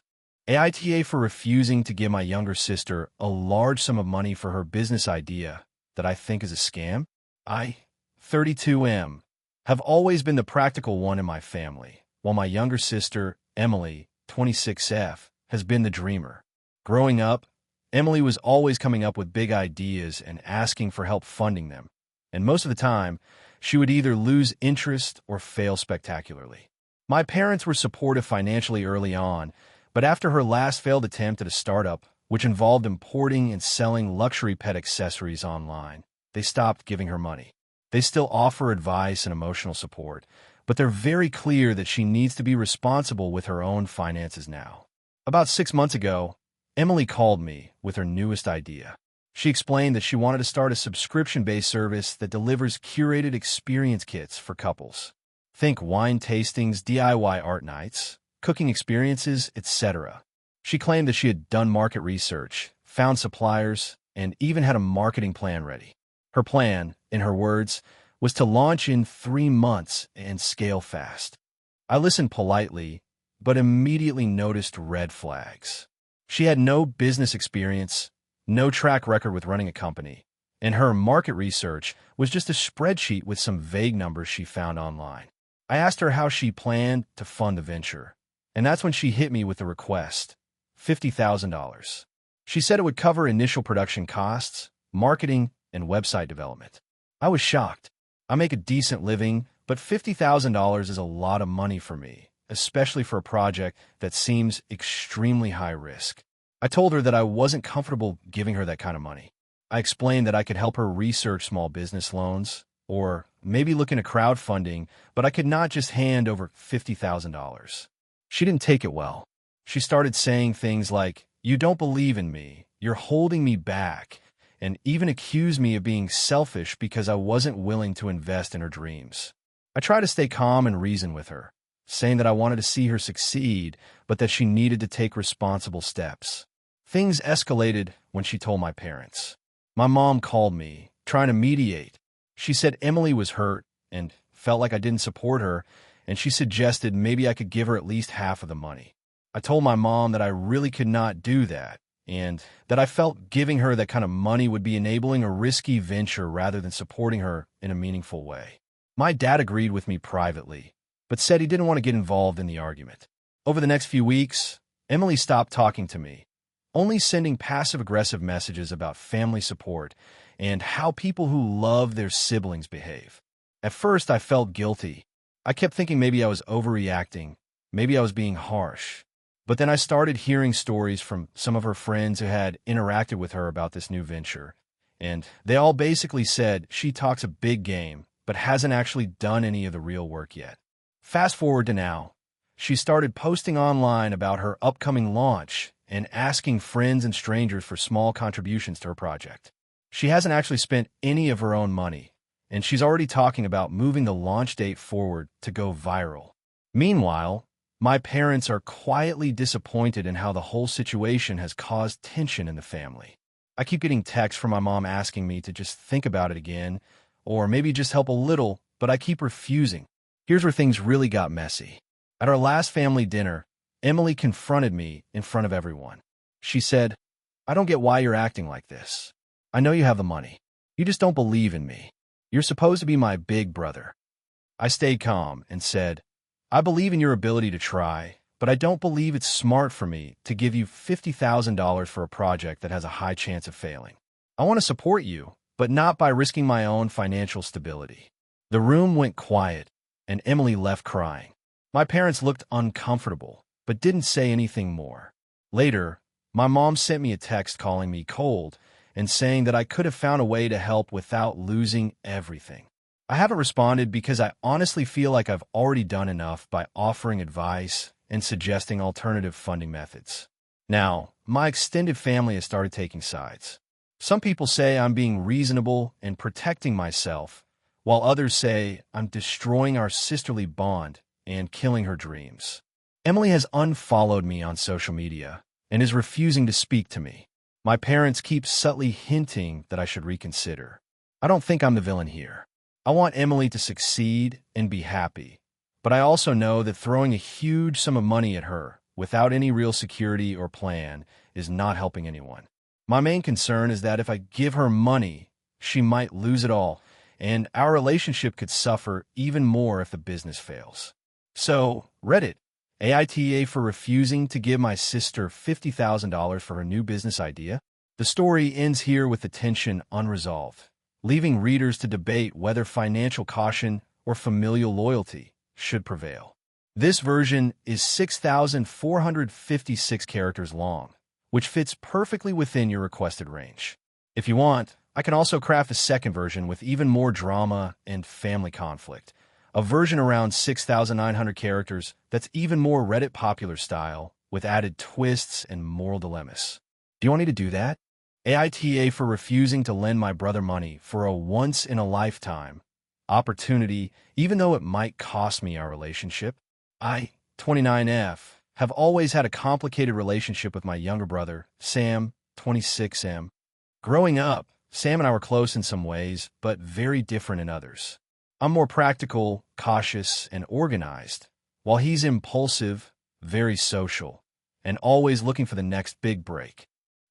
AITA for refusing to give my younger sister a large sum of money for her business idea that I think is a scam. I, 32M, have always been the practical one in my family, while my younger sister, Emily, 26F, has been the dreamer. Growing up, Emily was always coming up with big ideas and asking for help funding them, and most of the time, she would either lose interest or fail spectacularly. My parents were supportive financially early on, but after her last failed attempt at a startup, which involved importing and selling luxury pet accessories online, they stopped giving her money. They still offer advice and emotional support, but they're very clear that she needs to be responsible with her own finances now. About 6 months ago, Emily called me with her newest idea. She explained that she wanted to start a subscription-based service that delivers curated experience kits for couples. Think wine tastings, DIY art nights, cooking experiences, etc. She claimed that she had done market research, found suppliers, and even had a marketing plan ready. Her plan, in her words, was to launch in 3 months and scale fast. I listened politely, but immediately noticed red flags. She had no business experience, no track record with running a company, and her market research was just a spreadsheet with some vague numbers she found online. I asked her how she planned to fund the venture, and that's when she hit me with the request, $50,000. She said it would cover initial production costs, marketing, and website development. I was shocked. I make a decent living, but $50,000 is a lot of money for me, especially for a project that seems extremely high risk. I told her that I wasn't comfortable giving her that kind of money. I explained that I could help her research small business loans, or maybe look into crowdfunding, but I could not just hand over $50,000. She didn't take it well. She started saying things like, "You don't believe in me, you're holding me back," and even accused me of being selfish because I wasn't willing to invest in her dreams. I tried to stay calm and reason with her, saying that I wanted to see her succeed, but that she needed to take responsible steps. Things escalated when she told my parents. My mom called me, trying to mediate. She said Emily was hurt and felt like I didn't support her, and she suggested maybe I could give her at least half of the money. I told my mom that I really could not do that, and that I felt giving her that kind of money would be enabling a risky venture rather than supporting her in a meaningful way. My dad agreed with me privately, but said he didn't want to get involved in the argument. Over the next few weeks, Emily stopped talking to me, only sending passive-aggressive messages about family support and how people who love their siblings behave. At first, I felt guilty. I kept thinking maybe I was overreacting, maybe I was being harsh. But then I started hearing stories from some of her friends who had interacted with her about this new venture, and they all basically said she talks a big game, but hasn't actually done any of the real work yet. Fast forward to now. She started posting online about her upcoming launch and asking friends and strangers for small contributions to her project. She hasn't actually spent any of her own money, and she's already talking about moving the launch date forward to go viral. Meanwhile, my parents are quietly disappointed in how the whole situation has caused tension in the family. I keep getting texts from my mom asking me to just think about it again, or maybe just help a little, but I keep refusing. Here's where things really got messy. At our last family dinner, Emily confronted me in front of everyone. She said, "I don't get why you're acting like this. I know you have the money. You just don't believe in me. You're supposed to be my big brother." I stayed calm and said, "I believe in your ability to try, but I don't believe it's smart for me to give you $50,000 for a project that has a high chance of failing. I want to support you, but not by risking my own financial stability." The room went quiet, and Emily left crying. My parents looked uncomfortable, but didn't say anything more. Later, my mom sent me a text calling me cold and saying that I could have found a way to help without losing everything. I haven't responded because I honestly feel like I've already done enough by offering advice and suggesting alternative funding methods. Now, my extended family has started taking sides. Some people say I'm being reasonable and protecting myself, while others say I'm destroying our sisterly bond and killing her dreams. Emily has unfollowed me on social media and is refusing to speak to me. My parents keep subtly hinting that I should reconsider. I don't think I'm the villain here. I want Emily to succeed and be happy, but I also know that throwing a huge sum of money at her without any real security or plan is not helping anyone. My main concern is that if I give her money, she might lose it all, and our relationship could suffer even more if the business fails. So, Reddit, AITA for refusing to give my sister $50,000 for her new business idea? The story ends here with the tension unresolved, leaving readers to debate whether financial caution or familial loyalty should prevail. This version is 6,456 characters long, which fits perfectly within your requested range. If you want, I can also craft a second version with even more drama and family conflict. A version around 6,900 characters that's even more Reddit popular style, with added twists and moral dilemmas. Do you want me to do that? AITA for refusing to lend my brother money for a once-in-a-lifetime opportunity, even though it might cost me our relationship. I, 29F, have always had a complicated relationship with my younger brother, Sam, 26M. Growing up, Sam and I were close in some ways, but very different in others. I'm more practical, cautious, and organized, while he's impulsive, very social, and always looking for the next big break.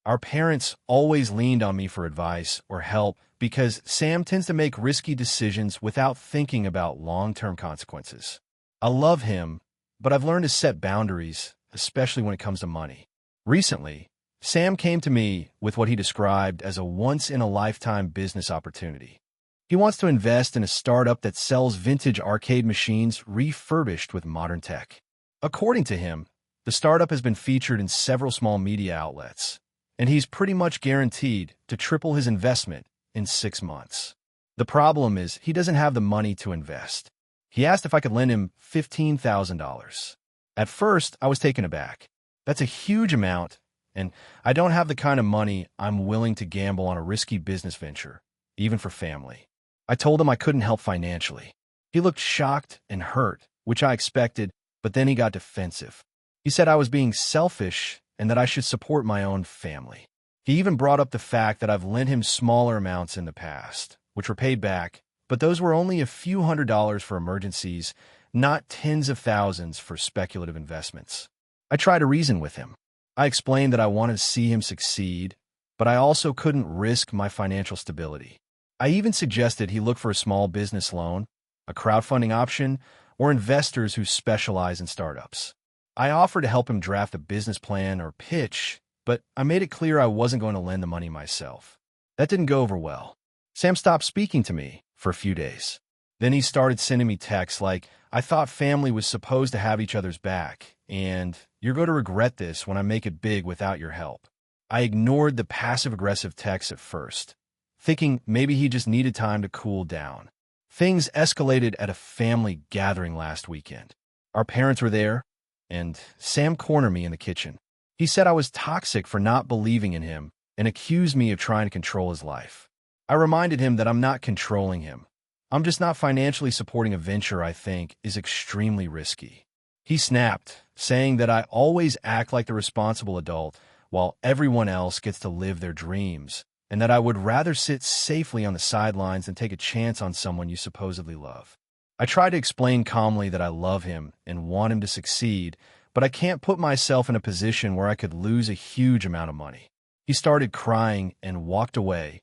Our parents always leaned on me for advice or help because Sam tends to make risky decisions without thinking about long-term consequences. I love him, but I've learned to set boundaries, especially when it comes to money. Recently, Sam came to me with what he described as a once-in-a-lifetime business opportunity. He wants to invest in a startup that sells vintage arcade machines refurbished with modern tech. According to him, the startup has been featured in several small media outlets, and he's pretty much guaranteed to triple his investment in 6 months. The problem is he doesn't have the money to invest. He asked if I could lend him $15,000. At first, I was taken aback. That's a huge amount, and I don't have the kind of money I'm willing to gamble on a risky business venture, even for family. I told him I couldn't help financially. He looked shocked and hurt, which I expected, but then he got defensive. He said I was being selfish and that I should support my own family. He even brought up the fact that I've lent him smaller amounts in the past, which were paid back, but those were only a few $100s for emergencies, not tens of thousands for speculative investments. I tried to reason with him. I explained that I wanted to see him succeed, but I also couldn't risk my financial stability. I even suggested he look for a small business loan, a crowdfunding option, or investors who specialize in startups. I offered to help him draft a business plan or pitch, but I made it clear I wasn't going to lend the money myself. That didn't go over well. Sam stopped speaking to me for a few days. Then he started sending me texts like, I thought family was supposed to have each other's back, and you're going to regret this when I make it big without your help. I ignored the passive-aggressive texts at first, thinking maybe he just needed time to cool down. Things escalated at a family gathering last weekend. Our parents were there, and Sam cornered me in the kitchen. He said I was toxic for not believing in him and accused me of trying to control his life. I reminded him that I'm not controlling him. I'm just not financially supporting a venture I think is extremely risky. He snapped, saying that I always act like the responsible adult while everyone else gets to live their dreams, and that I would rather sit safely on the sidelines than take a chance on someone you supposedly love. I tried to explain calmly that I love him and want him to succeed, but I can't put myself in a position where I could lose a huge amount of money. He started crying and walked away,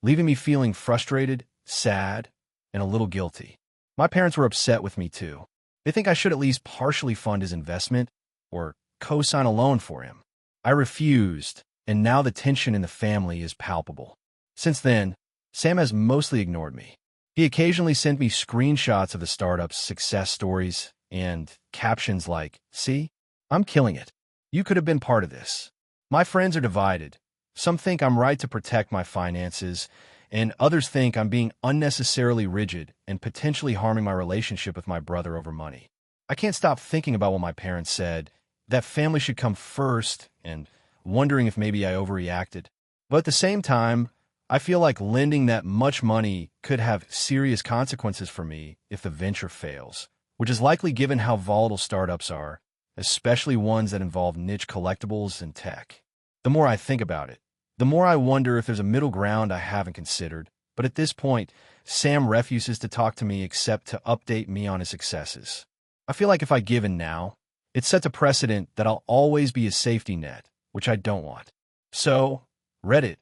leaving me feeling frustrated, sad, and a little guilty. My parents were upset with me too. They think I should at least partially fund his investment or co-sign a loan for him. I refused, and now the tension in the family is palpable. Since then, Sam has mostly ignored me. He occasionally sent me screenshots of the startup's success stories and captions like, "See, I'm killing it. You could have been part of this." My friends are divided. Some think I'm right to protect my finances, and others think I'm being unnecessarily rigid and potentially harming my relationship with my brother over money. I can't stop thinking about what my parents said, that family should come first, and wondering if maybe I overreacted. But at the same time, I feel like lending that much money could have serious consequences for me if the venture fails, which is likely given how volatile startups are, especially ones that involve niche collectibles and tech. The more I think about it, the more I wonder if there's a middle ground I haven't considered. But at this point, Sam refuses to talk to me except to update me on his successes. I feel like if I give in now, it sets a precedent that I'll always be a safety net, which I don't want. So, Reddit,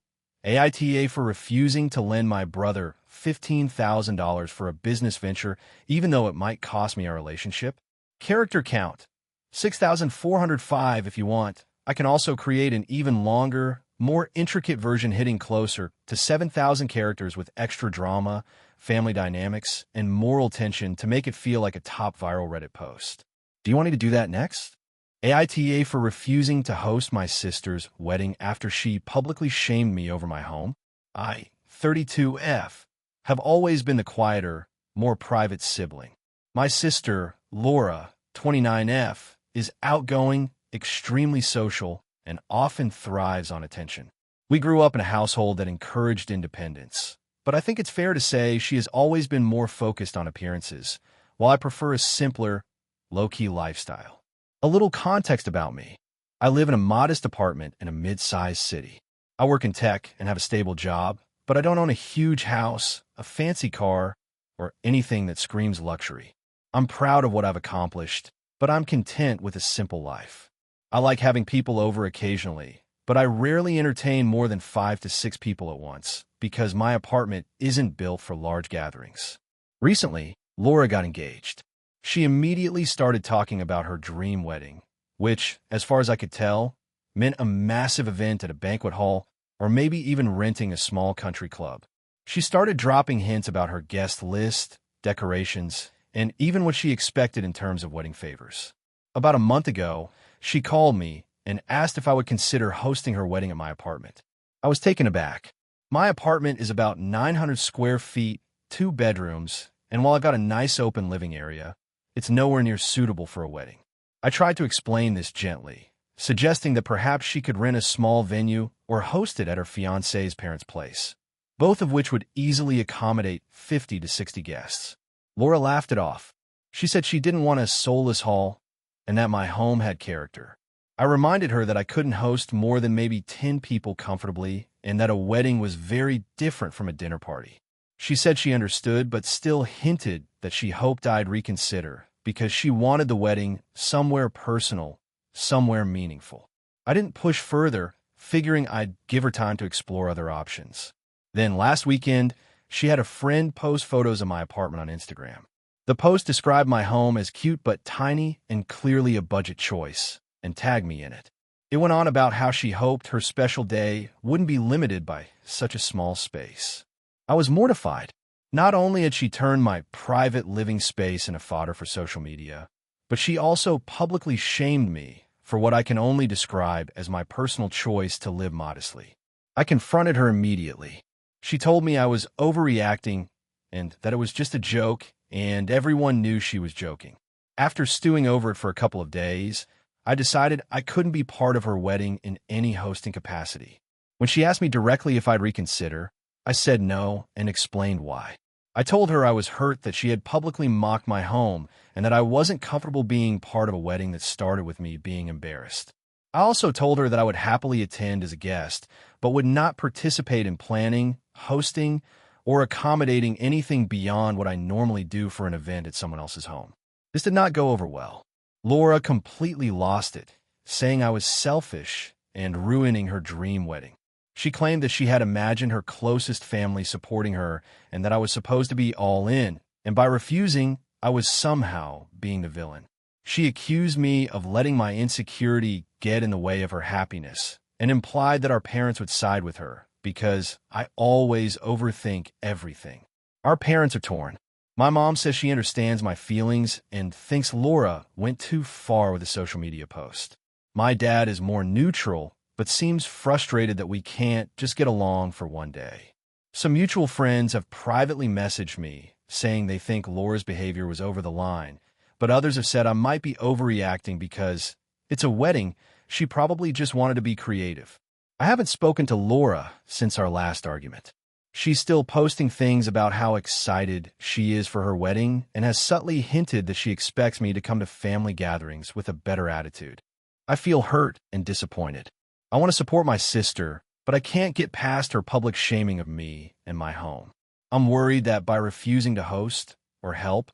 AITA for refusing to lend my brother $15,000 for a business venture, even though it might cost me our relationship. Character count, 6,405 if you want. I can also create an even longer, more intricate version hitting closer to 7,000 characters with extra drama, family dynamics, and moral tension to make it feel like a top viral Reddit post. Do you want me to do that next? AITA for refusing to host my sister's wedding after she publicly shamed me over my home. I, 32F, have always been the quieter, more private sibling. My sister, Laura, 29F, is outgoing, extremely social, and often thrives on attention. We grew up in a household that encouraged independence, but I think it's fair to say she has always been more focused on appearances, while I prefer a simpler, low-key lifestyle. A little context about me. I live in a modest apartment in a mid-sized city. I work in tech and have a stable job, but I don't own a huge house, a fancy car, or anything that screams luxury. I'm proud of what I've accomplished, but I'm content with a simple life. I like having people over occasionally, but I rarely entertain more than 5 to 6 people at once because my apartment isn't built for large gatherings. Recently, Laura got engaged. She immediately started talking about her dream wedding, which, as far as I could tell, meant a massive event at a banquet hall or maybe even renting a small country club. She started dropping hints about her guest list, decorations, and even what she expected in terms of wedding favors. About a month ago, she called me and asked if I would consider hosting her wedding at my apartment. I was taken aback. My apartment is about 900 square feet, 2 bedrooms, and while I've got a nice open living area, it's nowhere near suitable for a wedding. I tried to explain this gently, suggesting that perhaps she could rent a small venue or host it at her fiancé's parents' place, both of which would easily accommodate 50 to 60 guests. Laura laughed it off. She said she didn't want a soulless hall and that my home had character. I reminded her that I couldn't host more than maybe 10 people comfortably and that a wedding was very different from a dinner party. She said she understood, but still hinted that she hoped I'd reconsider because she wanted the wedding somewhere personal, somewhere meaningful. I didn't push further, figuring I'd give her time to explore other options. Then last weekend, she had a friend post photos of my apartment on Instagram. The post described my home as cute but tiny and clearly a budget choice, and tagged me in it. It went on about how she hoped her special day wouldn't be limited by such a small space. I was mortified. Not only had she turned my private living space into fodder for social media, but she also publicly shamed me for what I can only describe as my personal choice to live modestly. I confronted her immediately. She told me I was overreacting and that it was just a joke and everyone knew she was joking. After stewing over it for a couple of days, I decided I couldn't be part of her wedding in any hosting capacity. When she asked me directly if I'd reconsider, I said no and explained why. I told her I was hurt that she had publicly mocked my home and that I wasn't comfortable being part of a wedding that started with me being embarrassed. I also told her that I would happily attend as a guest, but would not participate in planning, hosting, or accommodating anything beyond what I normally do for an event at someone else's home. This did not go over well. Laura completely lost it, saying I was selfish and ruining her dream wedding. She claimed that she had imagined her closest family supporting her and that I was supposed to be all in, and by refusing, I was somehow being the villain. She accused me of letting my insecurity get in the way of her happiness and implied that our parents would side with her because I always overthink everything. Our parents are torn. My mom says she understands my feelings and thinks Laura went too far with the social media post. My dad is more neutral, but seems frustrated that we can't just get along for one day. Some mutual friends have privately messaged me saying they think Laura's behavior was over the line, but others have said I might be overreacting because it's a wedding. She probably just wanted to be creative. I haven't spoken to Laura since our last argument. She's still posting things about how excited she is for her wedding and has subtly hinted that she expects me to come to family gatherings with a better attitude. I feel hurt and disappointed. I want to support my sister, but I can't get past her public shaming of me and my home. I'm worried that by refusing to host or help,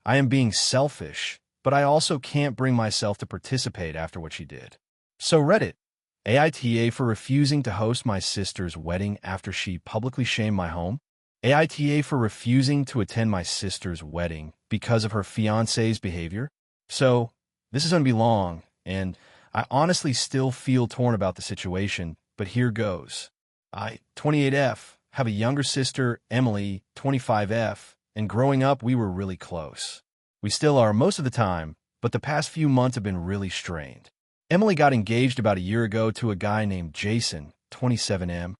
I am being selfish, but I also can't bring myself to participate after what she did. So Reddit, AITA for refusing to host my sister's wedding after she publicly shamed my home. AITA for refusing to attend my sister's wedding because of her fiancé's behavior. So this is going to be long, and I honestly still feel torn about the situation, but here goes. I, 28F, have a younger sister, Emily, 25F, and growing up, we were really close. We still are most of the time, but the past few months have been really strained. Emily got engaged about a year ago to a guy named Jason, 27M.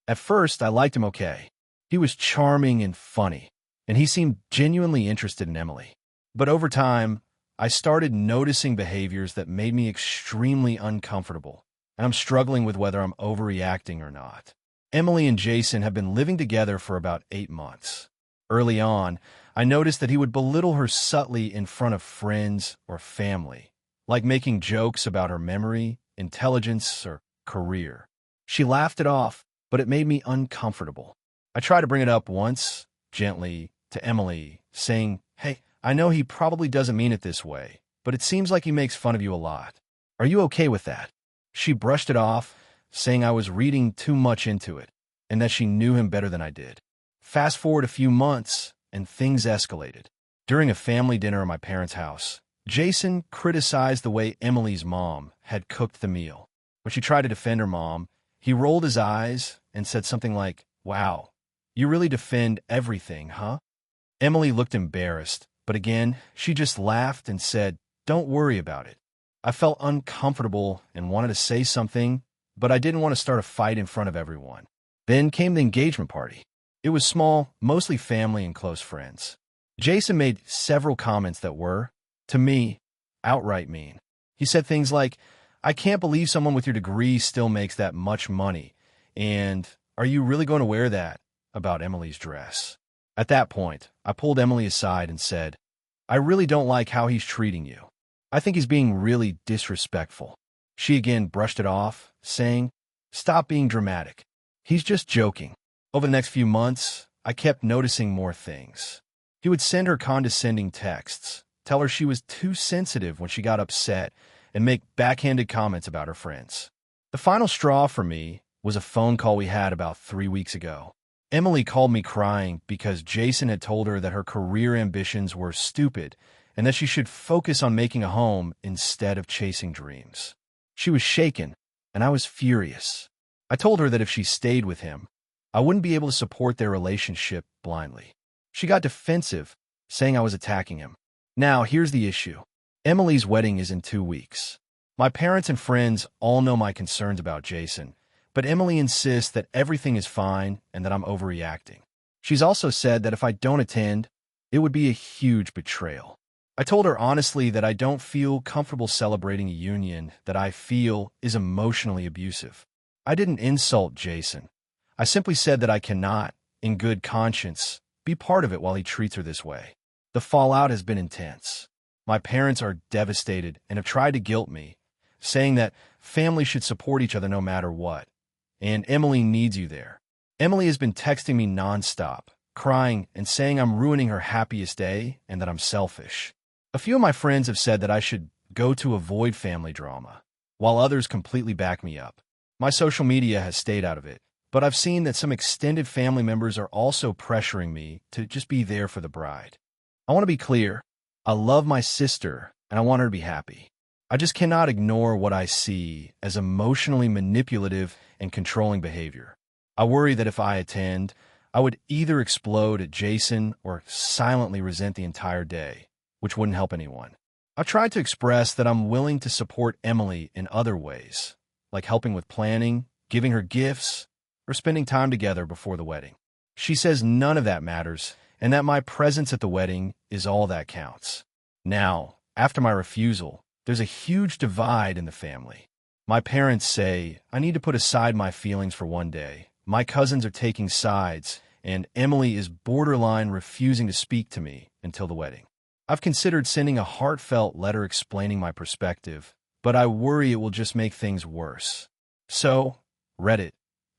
At first, I liked him okay. He was charming and funny, and he seemed genuinely interested in Emily. But over time, I started noticing behaviors that made me extremely uncomfortable, and I'm struggling with whether I'm overreacting or not. Emily and Jason have been living together for about 8 months. Early on, I noticed that he would belittle her subtly in front of friends or family, like making jokes about her memory, intelligence, or career. She laughed it off, but it made me uncomfortable. I tried to bring it up once, gently, to Emily, saying, "Hey, I know he probably doesn't mean it this way, but it seems like he makes fun of you a lot. Are you okay with that?" She brushed it off, saying I was reading too much into it, and that she knew him better than I did. Fast forward a few months, and things escalated. During a family dinner at my parents' house, Jason criticized the way Emily's mom had cooked the meal. When she tried to defend her mom, he rolled his eyes and said something like, "Wow, you really defend everything, huh?" Emily looked embarrassed, but again, she just laughed and said, "Don't worry about it." I felt uncomfortable and wanted to say something, but I didn't want to start a fight in front of everyone. Then came the engagement party. It was small, mostly family and close friends. Jason made several comments that were, to me, outright mean. He said things like, "I can't believe someone with your degree still makes that much money," and "Are you really going to wear that?" about Emily's dress. At that point, I pulled Emily aside and said, "I really don't like how he's treating you. I think he's being really disrespectful." She again brushed it off, saying, "Stop being dramatic. He's just joking." Over the next few months, I kept noticing more things. He would send her condescending texts, tell her she was too sensitive when she got upset, and make backhanded comments about her friends. The final straw for me was a phone call we had about 3 weeks ago. Emily called me crying because Jason had told her that her career ambitions were stupid and that she should focus on making a home instead of chasing dreams. She was shaken, and I was furious. I told her that if she stayed with him, I wouldn't be able to support their relationship blindly. She got defensive, saying I was attacking him. Now, here's the issue. Emily's wedding is in 2 weeks. My parents and friends all know my concerns about Jason, but Emily insists that everything is fine and that I'm overreacting. She's also said that if I don't attend, it would be a huge betrayal. I told her honestly that I don't feel comfortable celebrating a union that I feel is emotionally abusive. I didn't insult Jason. I simply said that I cannot, in good conscience, be part of it while he treats her this way. The fallout has been intense. My parents are devastated and have tried to guilt me, saying that families should support each other no matter what, and Emily needs you there. Emily has been texting me nonstop, crying and saying I'm ruining her happiest day and that I'm selfish. A few of my friends have said that I should go to avoid family drama, while others completely back me up. My social media has stayed out of it, but I've seen that some extended family members are also pressuring me to just be there for the bride. I want to be clear. I love my sister, and I want her to be happy. I just cannot ignore what I see as emotionally manipulative and controlling behavior. I worry that if I attend, I would either explode at Jason or silently resent the entire day, which wouldn't help anyone. I've tried to express that I'm willing to support Emily in other ways, like helping with planning, giving her gifts, or spending time together before the wedding. She says none of that matters, and that my presence at the wedding is all that counts. Now, after my refusal, there's a huge divide in the family. My parents say I need to put aside my feelings for one day. My cousins are taking sides, and Emily is borderline refusing to speak to me until the wedding. I've considered sending a heartfelt letter explaining my perspective, but I worry it will just make things worse. So, Reddit,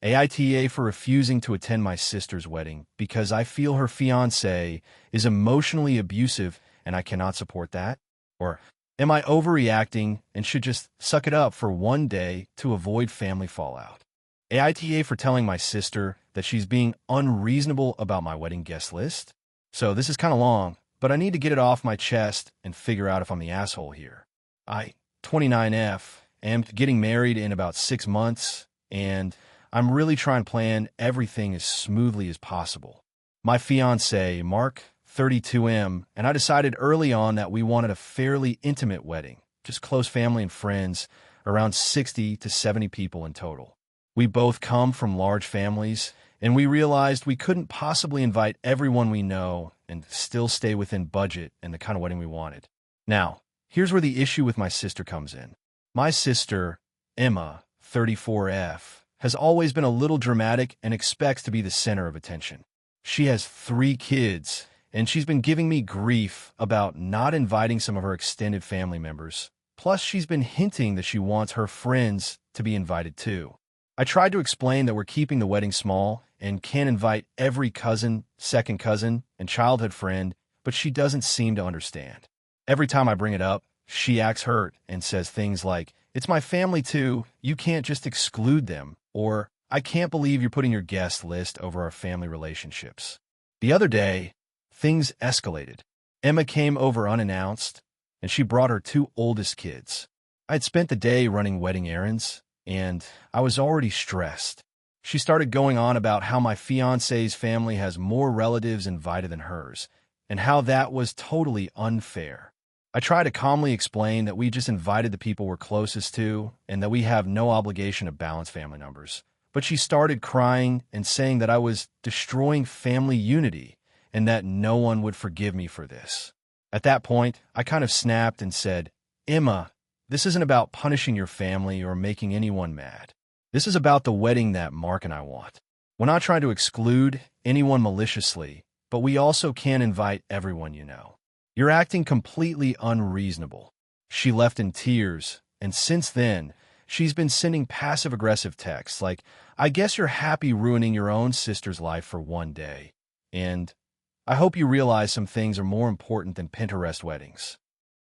AITA for refusing to attend my sister's wedding because I feel her fiancé is emotionally abusive and I cannot support that? Or am I overreacting and should just suck it up for one day to avoid family fallout? AITA for telling my sister that she's being unreasonable about my wedding guest list? So this is kind of long, but I need to get it off my chest and figure out if I'm the asshole here. 29F, am getting married in about 6 months, and I'm really trying to plan everything as smoothly as possible. My fiancé, Mark, 32M, and I decided early on that we wanted a fairly intimate wedding, just close family and friends, around 60 to 70 people in total. We both come from large families, and we realized we couldn't possibly invite everyone we know and still stay within budget and the kind of wedding we wanted. Now, here's where the issue with my sister comes in. My sister, Emma, 34F, has always been a little dramatic and expects to be the center of attention. She has 3 kids, and she's been giving me grief about not inviting some of her extended family members. Plus, she's been hinting that she wants her friends to be invited too. I tried to explain that we're keeping the wedding small and can't invite every cousin, second cousin, and childhood friend, but she doesn't seem to understand. Every time I bring it up, she acts hurt and says things like, "It's my family too, you can't just exclude them," or "I can't believe you're putting your guest list over our family relationships." The other day, things escalated. Emma came over unannounced, and she brought her 2 oldest kids. I had spent the day running wedding errands, and I was already stressed. She started going on about how my fiancé's family has more relatives invited than hers, and how that was totally unfair. I tried to calmly explain that we just invited the people we're closest to, and that we have no obligation to balance family numbers. But she started crying and saying that I was destroying family unity, and that no one would forgive me for this. At that point, I kind of snapped and said, "Emma, this isn't about punishing your family or making anyone mad. This is about the wedding that Mark and I want. We're not trying to exclude anyone maliciously, but we also can't invite everyone you know. You're acting completely unreasonable." She left in tears, and since then, she's been sending passive-aggressive texts like, "I guess you're happy ruining your own sister's life for one day," and "I hope you realize some things are more important than Pinterest weddings."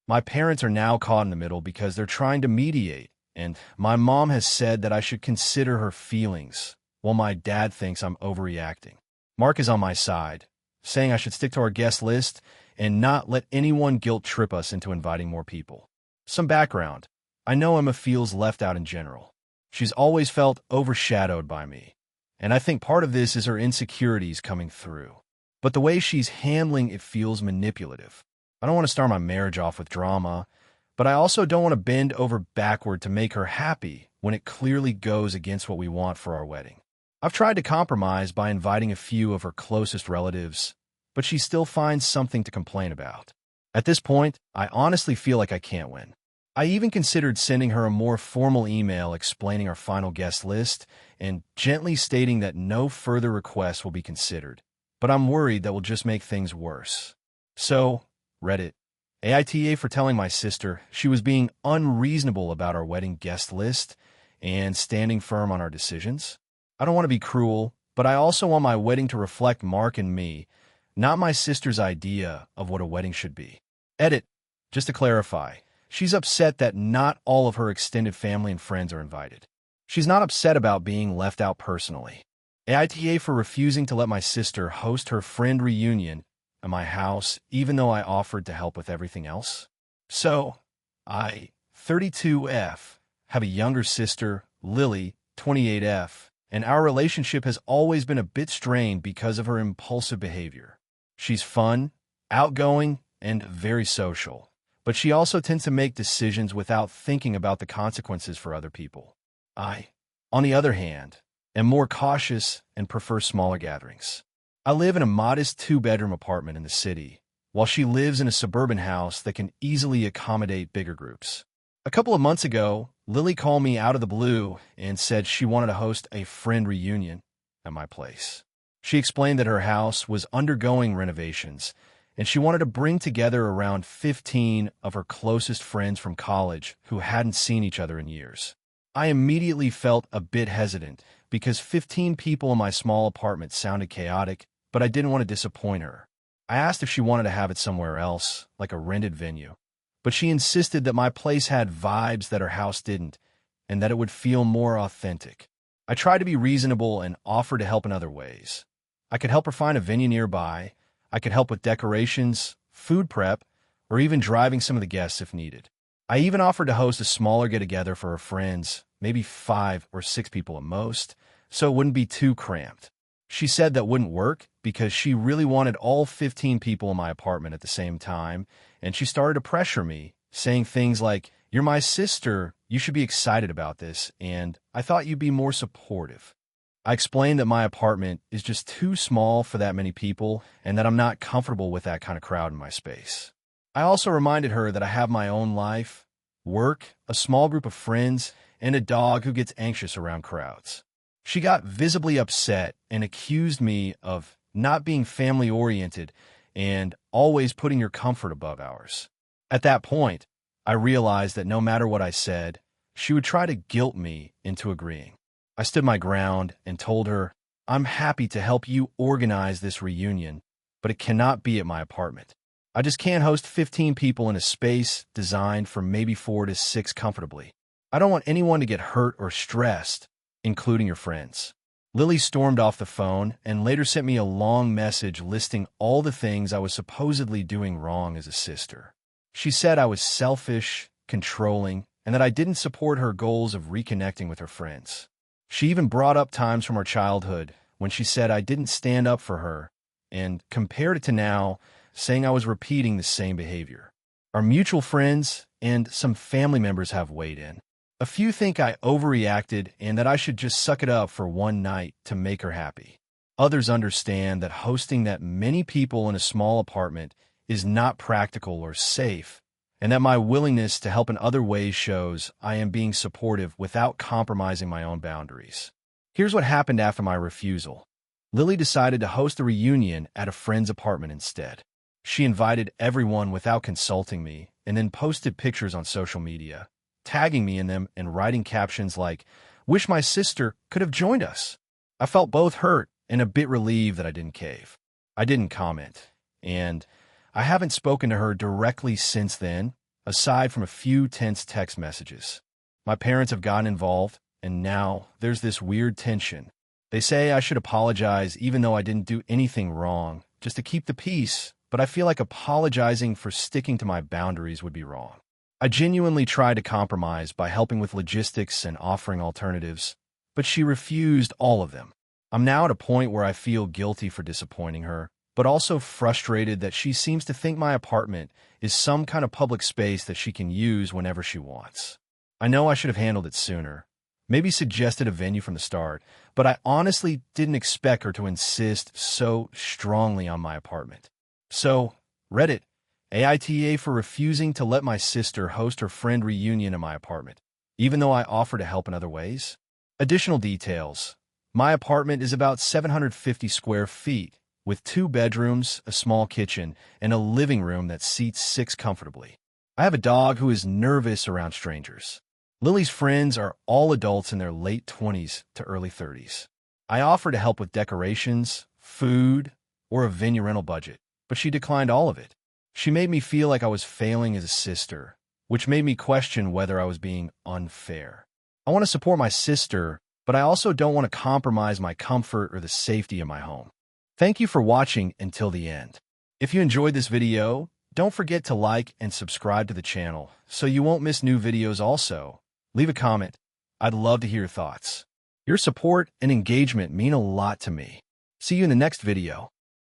My parents are now caught in the middle because they're trying to mediate, and my mom has said that I should consider her feelings, while my dad thinks I'm overreacting. Mark is on my side, saying I should stick to our guest list and not let anyone guilt trip us into inviting more people. Some background. I know Emma feels left out in general. She's always felt overshadowed by me, and I think part of this is her insecurities coming through. But the way she's handling it feels manipulative. I don't want to start my marriage off with drama, but I also don't want to bend over backward to make her happy when it clearly goes against what we want for our wedding. I've tried to compromise by inviting a few of her closest relatives, but she still finds something to complain about. At this point, I honestly feel like I can't win. I even considered sending her a more formal email explaining our final guest list and gently stating that no further requests will be considered, but I'm worried that will just make things worse. So, Reddit, AITA for telling my sister she was being unreasonable about our wedding guest list and standing firm on our decisions. I don't want to be cruel, but I also want my wedding to reflect Mark and me, not my sister's idea of what a wedding should be. Edit, just to clarify, she's upset that not all of her extended family and friends are invited. She's not upset about being left out personally. AITA for refusing to let my sister host her friend reunion at my house, even though I offered to help with everything else. So, I, 32F, have a younger sister, Lily, 28F, and our relationship has always been a bit strained because of her impulsive behavior. She's fun, outgoing, and very social, but she also tends to make decisions without thinking about the consequences for other people. I, on the other hand, am more cautious and prefer smaller gatherings. I live in a modest 2-bedroom apartment in the city, while she lives in a suburban house that can easily accommodate bigger groups. A couple of months ago, Lily called me out of the blue and said she wanted to host a friend reunion at my place. She explained that her house was undergoing renovations, and she wanted to bring together around 15 of her closest friends from college who hadn't seen each other in years. I immediately felt a bit hesitant because 15 people in my small apartment sounded chaotic, but I didn't want to disappoint her. I asked if she wanted to have it somewhere else, like a rented venue, but she insisted that my place had vibes that her house didn't, and that it would feel more authentic. I tried to be reasonable and offered to help in other ways. I could help her find a venue nearby, I could help with decorations, food prep, or even driving some of the guests if needed. I even offered to host a smaller get-together for her friends, maybe 5 or 6 people at most, so it wouldn't be too cramped. She said that wouldn't work because she really wanted all 15 people in my apartment at the same time, and she started to pressure me, saying things like, "You're my sister, you should be excited about this, and I thought you'd be more supportive." I explained that my apartment is just too small for that many people and that I'm not comfortable with that kind of crowd in my space. I also reminded her that I have my own life, work, a small group of friends, and a dog who gets anxious around crowds. She got visibly upset and accused me of not being family-oriented and always putting your comfort above ours. At that point, I realized that no matter what I said, she would try to guilt me into agreeing. I stood my ground and told her, I'm happy to help you organize this reunion, but it cannot be at my apartment. I just can't host 15 people in a space designed for maybe 4 to 6 comfortably. I don't want anyone to get hurt or stressed, including your friends. Lily stormed off the phone and later sent me a long message listing all the things I was supposedly doing wrong as a sister. She said I was selfish, controlling, and that I didn't support her goals of reconnecting with her friends. She even brought up times from our childhood when she said I didn't stand up for her and compared it to now, saying I was repeating the same behavior. Our mutual friends and some family members have weighed in. A few think I overreacted and that I should just suck it up for one night to make her happy. Others understand that hosting that many people in a small apartment is not practical or safe, and that my willingness to help in other ways shows I am being supportive without compromising my own boundaries. Here's what happened after my refusal. Lily decided to host a reunion at a friend's apartment instead. She invited everyone without consulting me and then posted pictures on social media, tagging me in them and writing captions like, "Wish my sister could have joined us." I felt both hurt and a bit relieved that I didn't cave. I didn't comment, and I haven't spoken to her directly since then, aside from a few tense text messages. My parents have gotten involved, and now there's this weird tension. They say I should apologize even though I didn't do anything wrong, just to keep the peace, but I feel like apologizing for sticking to my boundaries would be wrong. I genuinely tried to compromise by helping with logistics and offering alternatives, but she refused all of them. I'm now at a point where I feel guilty for disappointing her, but also frustrated that she seems to think my apartment is some kind of public space that she can use whenever she wants. I know I should have handled it sooner, maybe suggested a venue from the start, but I honestly didn't expect her to insist so strongly on my apartment. So, Reddit, AITA for refusing to let my sister host her friend reunion in my apartment, even though I offer to help in other ways. Additional details. My apartment is about 750 square feet, with 2 bedrooms, a small kitchen, and a living room that seats 6 comfortably. I have a dog who is nervous around strangers. Lily's friends are all adults in their late 20s to early 30s. I offered to help with decorations, food, or a venue rental budget, but she declined all of it. She made me feel like I was failing as a sister, which made me question whether I was being unfair. I want to support my sister, but I also don't want to compromise my comfort or the safety of my home. Thank you for watching until the end. If you enjoyed this video, don't forget to like and subscribe to the channel so you won't miss new videos also. Leave a comment. I'd love to hear your thoughts. Your support and engagement mean a lot to me. See you in the next video.